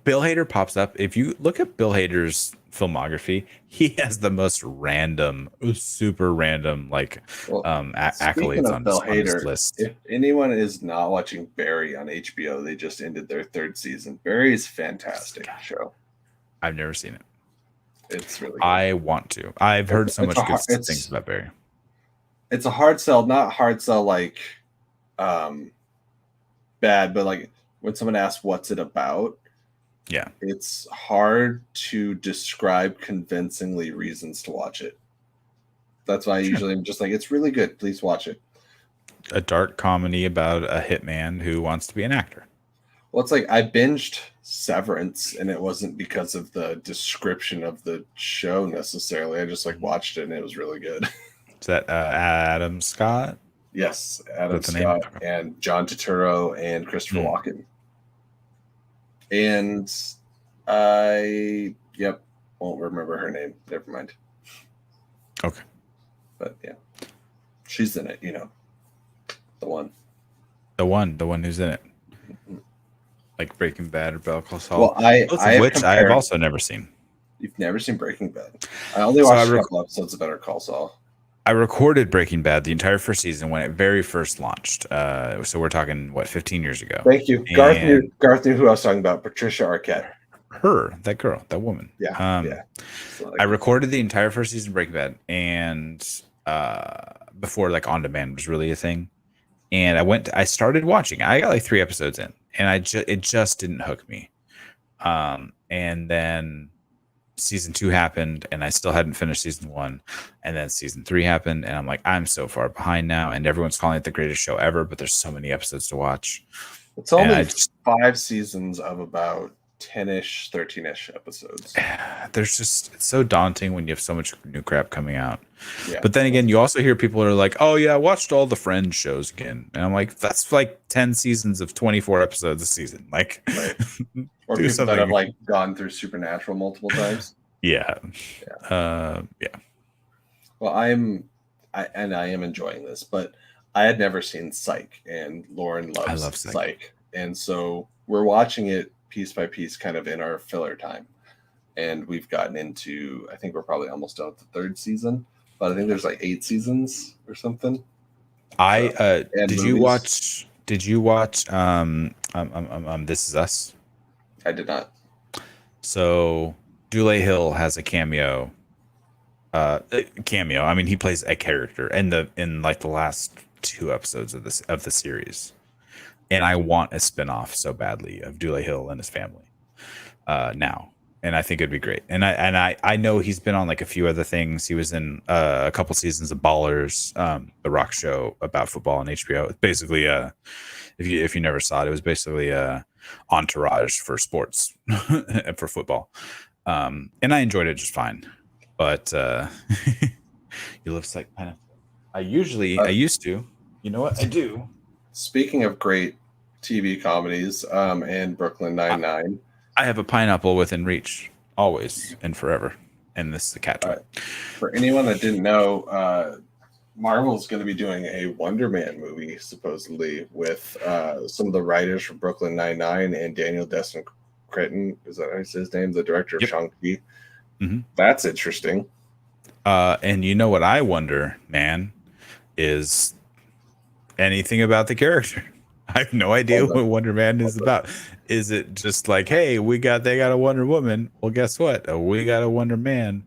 Bill Hader pops up. If you look at Bill Hader's filmography, he has the most random, super random, accolades on his list. If anyone is not watching Barry on HBO, they just ended their 3rd season. Barry is a fantastic show. I've never seen it. It's really good. I want to. I've heard so much good things about Barry. It's a hard sell, not hard sell like bad, but like when someone asks what's it about, it's hard to describe convincingly reasons to watch it. That's why I usually am just like, it's really good, please watch it. A dark comedy about a hitman who wants to be an actor. Well, it's like I binged Severance, and it wasn't because of the description of the show necessarily. I just watched it, and it was really good. Is that Adam Scott? Yes, Adam Scott and John Turturro and Christopher Walken. And I won't remember her name. Never mind. Okay. But yeah, she's in it. The one who's in it. Like Breaking Bad or Better Call Saul. Well, which I have also never seen. You've never seen Breaking Bad? I only watched a couple episodes of Better Call Saul. I recorded Breaking Bad the entire first season when it very first launched. So we're talking 15 years ago. Thank you, Garth knew who I was talking about. Patricia Arquette. that girl, that woman. Yeah, yeah. So, I like, recorded the entire first season of Breaking Bad, and before like on demand was really a thing. And I started watching. I got like 3 episodes in, and it just didn't hook me. And then season 2 happened, and I still hadn't finished season 1. And then season 3 happened, and I'm like, I'm so far behind now. And everyone's calling it the greatest show ever, but there's so many episodes to watch. it's only 5 seasons of about 10-ish, 13-ish episodes. It's so daunting when you have so much new crap coming out. Yeah. But then again, you also hear people are like, oh yeah, I watched all the Friends shows again. And I'm like, that's like 10 seasons of 24 episodes a season. Like, right. Or people that have like gone through Supernatural multiple times. Yeah. Yeah. Well, I am enjoying this, but I had never seen Psych, and Lauren loves Psych. And so we're watching it piece by piece, kind of in our filler time. And we've gotten into, I think we're probably almost done with the 3rd season, but I think there's like 8 seasons or something. Did you watch This Is Us? I did not. So Dule Hill has a cameo. I mean, he plays a character in like the last 2 episodes of the series. And I want a spinoff so badly of Dule Hill and his family now. And I think it'd be great. And I know he's been on like a few other things. He was in a couple seasons of Ballers, the rock show about football on HBO. It's basically if you never saw it, it was basically Entourage for sports for football. And I enjoyed it just fine. But you live like pineapple. I used to. You know what? I do. Speaking of great TV comedies, and Brooklyn Nine-Nine. I have a pineapple within reach, always and forever. And this is a cat toy. For anyone that didn't know, Marvel's going to be doing a Wonder Man movie, supposedly, with some of the writers from Brooklyn Nine-Nine and Daniel Destin Cretton. Is that his name? The director of Shang-Chi. Mm-hmm. That's interesting. And you know what I wonder, man, is anything about the character. I have no idea what Wonder Man is about. Is it just like, hey, they got a Wonder Woman? Well, guess what? We got a Wonder Man,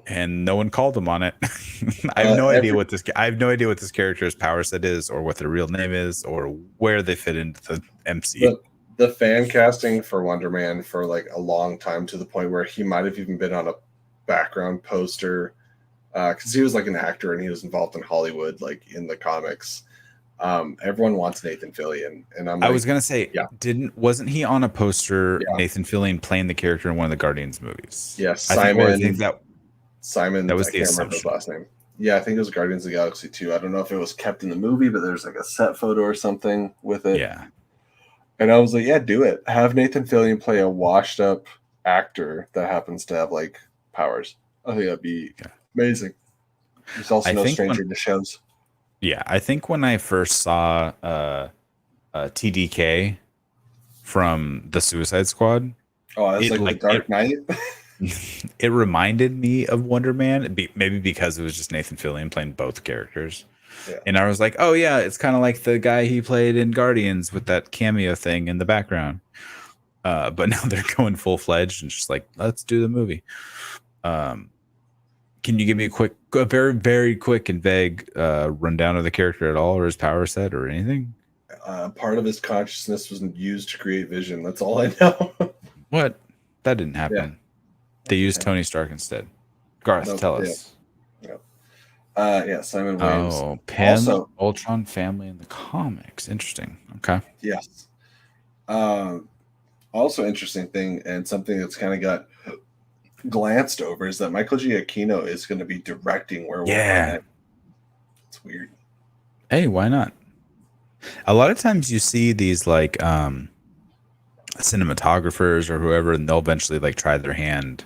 and no one called him on it. I have no idea what this character's power set is, or what their real name is, or where they fit into the MCU. The fan casting for Wonder Man for like a long time, to the point where he might have even been on a background poster, because he was like an actor and he was involved in Hollywood, like in the comics. Everyone wants Nathan Fillion, and I was gonna say, wasn't he on a poster? Yeah. Nathan Fillion playing the character in one of the Guardians movies. Yes, Simon. That was the assumption. His last name. Yeah, I think it was Guardians of the Galaxy 2. I don't know if it was kept in the movie, but there's like a set photo or something with it. Yeah. And I was like, yeah, do it. Have Nathan Fillion play a washed up actor that happens to have like powers. I think that'd be amazing. He's also no stranger to shows. Yeah, I think when I first saw TDK from the Suicide Squad. Oh, that's like the Dark Knight. It reminded me of Wonder Man, maybe because it was just Nathan Fillion playing both characters. Yeah. And I was like, oh yeah, it's kind of like the guy he played in Guardians with that cameo thing in the background. But now they're going full-fledged and just like, let's do the movie. Can you give me a very, very quick and vague rundown of the character at all, or his power set or anything? Part of his consciousness was used to create Vision. That's all I know. What? That didn't happen. Yeah. They used Tony Stark instead. Garth, tell us. Yeah, Simon Williams. Oh, Pym, also, Ultron family in the comics. Interesting. Okay. Yes. Also interesting thing, and something that's kind of got glanced over, is that Michael Giacchino is going to be directing Werewolf. Yeah. It's weird. Hey, why not? A lot of times you see these like cinematographers or whoever, and they'll eventually like try their hand.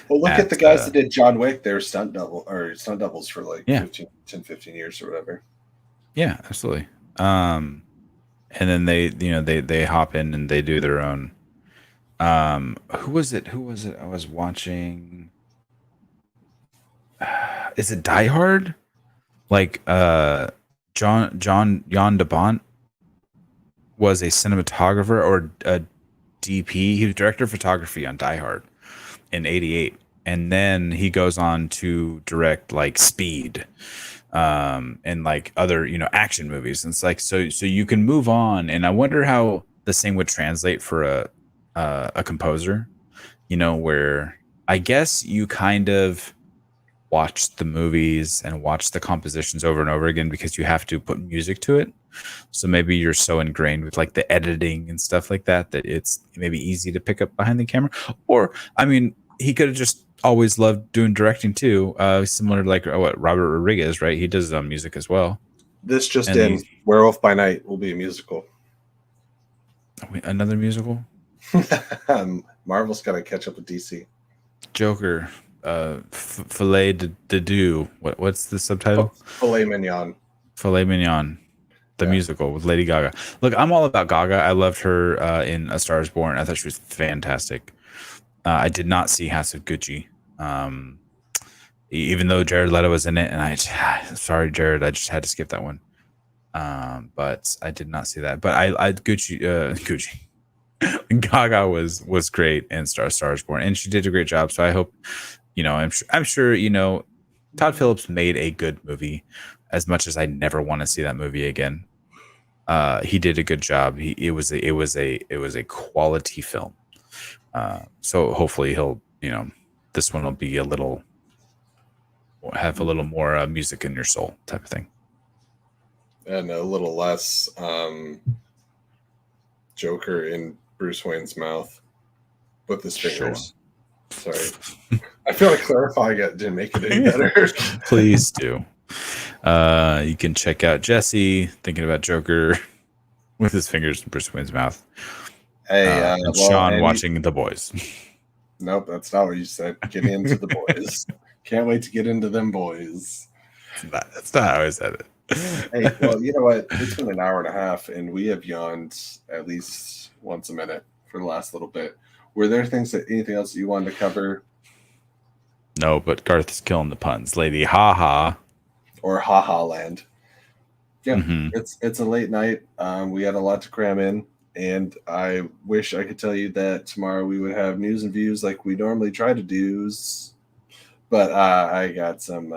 Well, look at the guys that did John Wick. They were stunt doubles for like 15 years or whatever. Yeah, absolutely. And then they hop in and they do their own. Who was it? I was watching. Is it Die Hard? Like Jan de Bont was a cinematographer, or DP. He was director of photography on Die Hard in '88, and then he goes on to direct like Speed, and like other action movies. And it's like so you can move on. And I wonder how the same would translate for a composer. Where I guess you kind of watch the movies and watch the compositions over and over again because you have to put music to it. So maybe you're so ingrained with like the editing and stuff like that that it's maybe easy to pick up behind the camera. Or I mean, he could have just always loved doing directing too, similar to like what Robert Rodriguez, right? He does his own music as well. This just in: Werewolf by Night will be a musical. Another musical? Marvel's got to catch up with DC. Joker, Filet de Deux. What's the subtitle? Filet Mignon. Filet Mignon, the musical with Lady Gaga. Look, I'm all about Gaga. I loved her in A Star Is Born. I thought she was fantastic. I did not see House of Gucci, even though Jared Leto was in it, and sorry, Jared, I just had to skip that one. But I did not see that. But I Gucci. Gaga was great in Star Is Born, and she did a great job. So I hope, I'm sure, Todd Phillips made a good movie. As much as I never want to see that movie again, he did a good job. It was a quality film. So hopefully he'll, this one will be have a little more music in your soul type of thing, and a little less Joker in Bruce Wayne's mouth with his fingers. Sure. Sorry, I feel like clarifying it didn't make it any better. Please do. You can check out Jesse thinking about Joker with his fingers in Bruce Wayne's mouth. Hey, and Sean watching The Boys. Nope, that's not what you said. Get into The Boys. Can't wait to get into them boys. That's not how I said it. Hey, well, you know what? It's been an hour and a half, and we have yawned at least once a minute for the last little bit. Were there anything else that you wanted to cover? No, but Garth is killing the puns. Lady haha. Or haha land. Yeah, It's a late night. We had a lot to cram in, and I wish I could tell you that tomorrow we would have news and views like we normally try to do. But I got some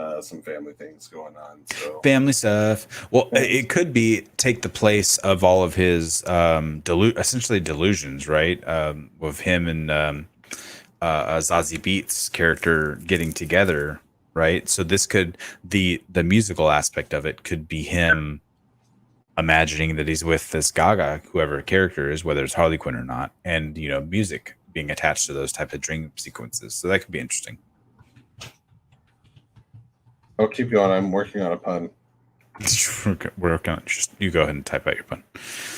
family things going on. So family stuff. Well, it could take the place of all of his essentially delusions, right? With him and Zazie Beetz character getting together, right? So this could the musical aspect of it could be him imagining that he's with this Gaga, whoever character is, whether it's Harley Quinn or not, and music being attached to those type of dream sequences. So that could be interesting. Oh, keep going. I'm working on a pun. We're working on you go ahead and type out your pun.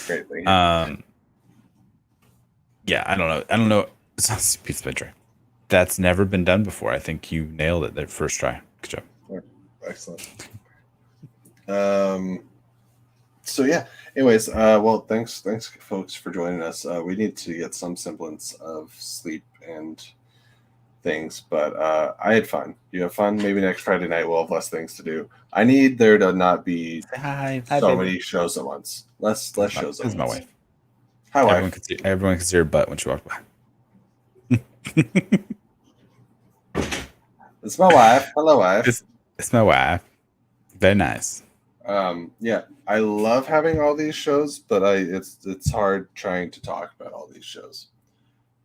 Great, thank you. Yeah, I don't know. It's pizza by try. That's never been done before. I think you nailed it that first try. Good job. Excellent. So yeah. Anyways, well, thanks, folks, for joining us. We need to get some semblance of sleep and things, but I had fun. You have fun. Maybe next Friday night we'll have less things to do. I need there to not be so many shows at once. Less shows at once. This is my wife. Hi, wife. Everyone can see her butt when she walks by. It's my wife. Hello, wife. It's my wife. Very nice. Yeah, I love having all these shows, but it's hard trying to talk about all these shows.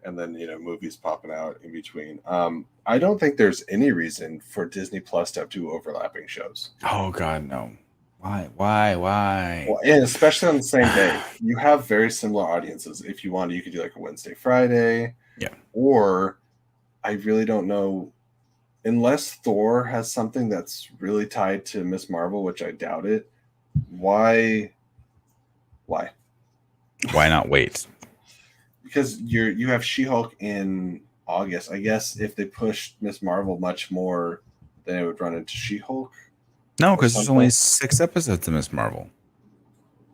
And then, movies popping out in between. I don't think there's any reason for Disney Plus to have two overlapping shows. Oh, God, no. Why? Well, and especially on the same day. You have very similar audiences. If you want, you could do like a Wednesday, Friday. Yeah. Or I really don't know. Unless Thor has something that's really tied to Miss Marvel, which I doubt it. Why? Why not wait? Because you have She-Hulk in August. I guess if they pushed Miss Marvel much more, then it would run into She-Hulk. No, because there's only 6 episodes of Miss Marvel.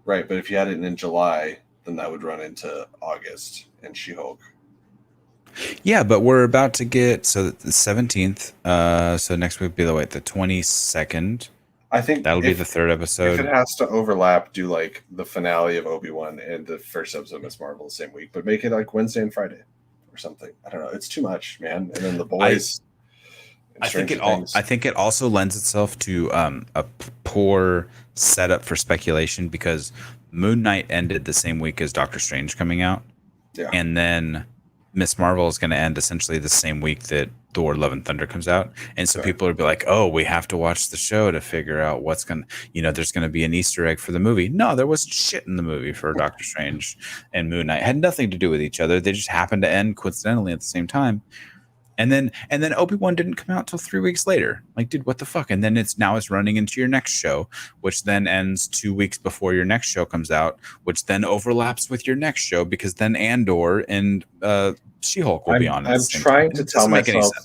Right, but if you had it in July, then that would run into August and She-Hulk. Yeah, but we're about to get the 17th. So next week would be the 22nd. I think That'll be the third if episode. it has to overlap, do like the finale of Obi-Wan and the first episode of Miss Marvel the same week, but make it like Wednesday and Friday or something. I don't know. It's too much, man. And then the boys. I think it also lends itself to poor setup for speculation because Moon Knight ended the same week as Doctor Strange coming out, and then Miss Marvel is going to end essentially the same week that Thor: Love and Thunder comes out, and so people will be like, "Oh, we have to watch the show to figure out what's going to, there's going to be an Easter egg for the movie." No, there was shit in the movie for Doctor Strange and Moon Knight. It had nothing to do with each other. They just happened to end coincidentally at the same time. And then Obi-Wan didn't come out till 3 weeks later. Like, dude, what the fuck? And then it's running into your next show, which then ends 2 weeks before your next show comes out, which then overlaps with your next show because then Andor and She-Hulk will be on. I'm trying to tell myself.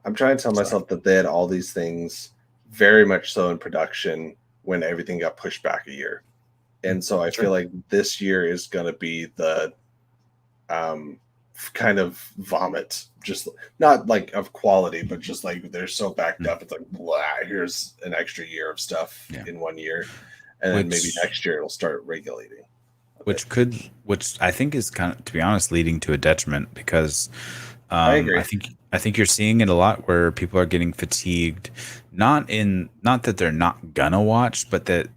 I'm trying to tell myself that they had all these things very much so in production when everything got pushed back a year, and so I feel like this year is going to be the kind of vomit, just not like of quality, but just like they're so backed up. It's like, blah, here's an extra year of stuff in 1 year, and then maybe next year it'll start regulating. Which I think is kind of, to be honest, leading to a detriment because I agree. I think you're seeing it a lot where people are getting fatigued, not that they're not gonna watch, but that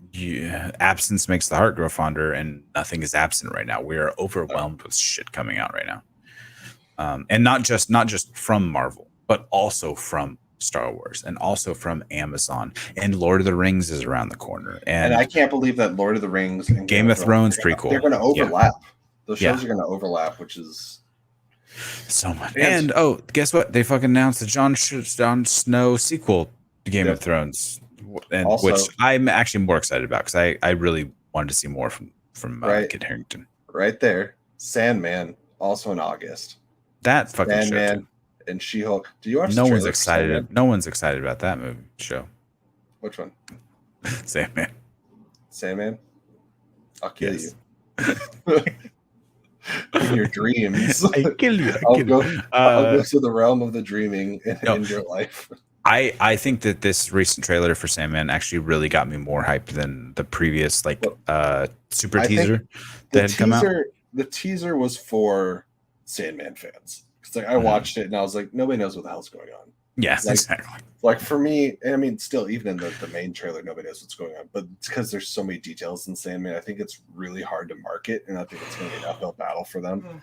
absence makes the heart grow fonder, and nothing is absent right now. We are overwhelmed with shit coming out right now. And not just from Marvel, but also from Star Wars and also from Amazon, and Lord of the Rings is around the corner. And I can't believe that Lord of the Rings and Game of Thrones prequel. They're going to overlap. Those shows are going to overlap, which is so much. And guess what? They fucking announced the Jon Snow sequel to Game of Thrones, and also, which I'm actually more excited about because I really wanted to see more from Kit Harington. Right there, Sandman, also in August. That fucking Sandman and She-Hulk. Do you watch? No one's excited. No one's excited about that movie show. Which one? Sandman. Sandman. I'll kill you. In your dreams. I kill you. I'll go to the realm of the dreaming and end your life. I think that this recent trailer for Sandman actually really got me more hyped than the previous super teaser that had come out. The teaser was for Sandman fans. It's like I watched it and I was like, nobody knows what the hell's going on. Yeah, exactly. Like for me, and I mean, still, even in the main trailer, nobody knows what's going on. But it's because there's so many details in Sandman. I think it's really hard to market, and I think it's going to be an uphill battle for them.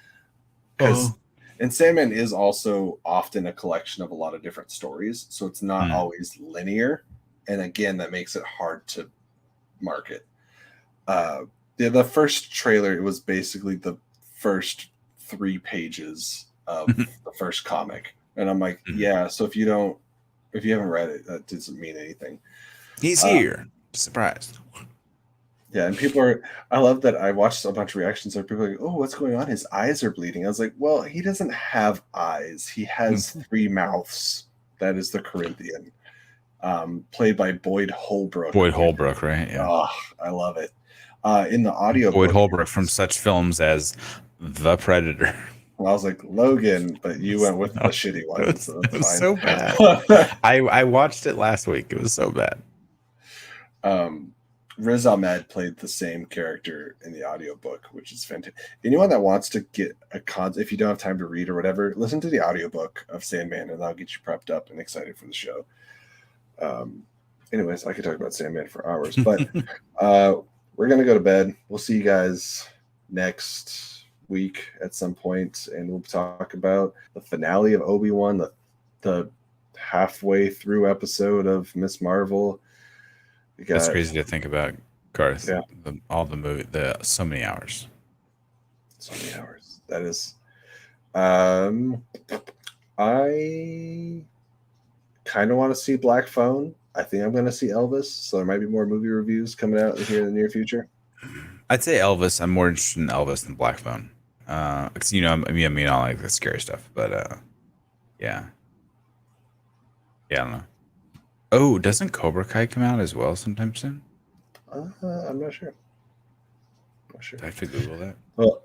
And Sandman is also often a collection of a lot of different stories, so it's not always linear. And again, that makes it hard to market. The first trailer, it was basically the first 3 pages of the first comic, and I'm like, so if you haven't read it, that doesn't mean anything. He's here, surprised. Yeah, and I love that I watched a bunch of reactions where people are like, oh, what's going on? His eyes are bleeding. I was like, well, he doesn't have eyes. He has 3 mouths. That is the Corinthian, played by Boyd Holbrook. Boyd Holbrook, right? Yeah. Oh, I love it. In the audio, Boyd Holbrook from such films as The Predator. Well, I was like Logan, but you went with the shitty one. It was so bad. I watched it last week. It was so bad. Riz Ahmed played the same character in the audiobook, which is fantastic. Anyone that wants to get if you don't have time to read or whatever, listen to the audiobook of Sandman, and that'll get you prepped up and excited for the show. Anyways, I could talk about Sandman for hours, but we're going to go to bed. We'll see you guys next week at some point, and we'll talk about the finale of Obi-Wan, the halfway through episode of Miss Marvel. That's crazy to think about, Garth. Yeah. All the movie, so many hours. So many hours. That is. I kind of want to see Black Phone. I think I'm going to see Elvis, so there might be more movie reviews coming out here in the near future. I'd say Elvis. I'm more interested in Elvis than Black Phone. Because I mean, I like the scary stuff, but yeah, I don't know. Oh, doesn't Cobra Kai come out as well sometime soon? I'm not sure. I have to Google that. Well,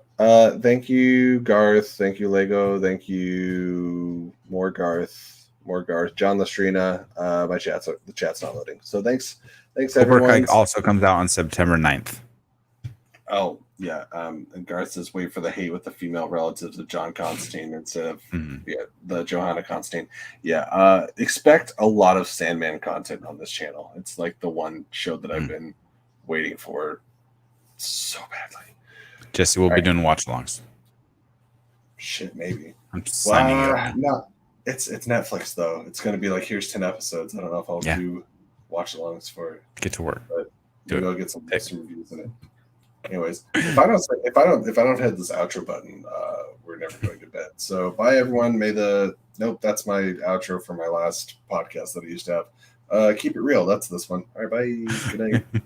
thank you, Garth. Thank you, Lego. Thank you, more Garth. more Garth. John Lastrina. The chat's not loading. So thanks Cobra everyone. Kai also comes out on September 9th. Oh yeah. And Garth says wait for the hate with the female relatives of John Constantine instead of the Johanna Constantine. Yeah. Expect a lot of Sandman content on this channel. It's like the one show that I've been waiting for so badly. Jesse will be doing watch-alongs. Shit, maybe. I'm signing you up. No, it's Netflix though. It's gonna be like here's 10 episodes. I don't know if I'll do watch-alongs for it. Get to work. But maybe I'll get some reviews in it. Anyways, if I don't hit this outro button, we're never going to bed. So bye everyone. That's my outro for my last podcast that I used to have. Keep it real. That's this one. All right, bye. Good night.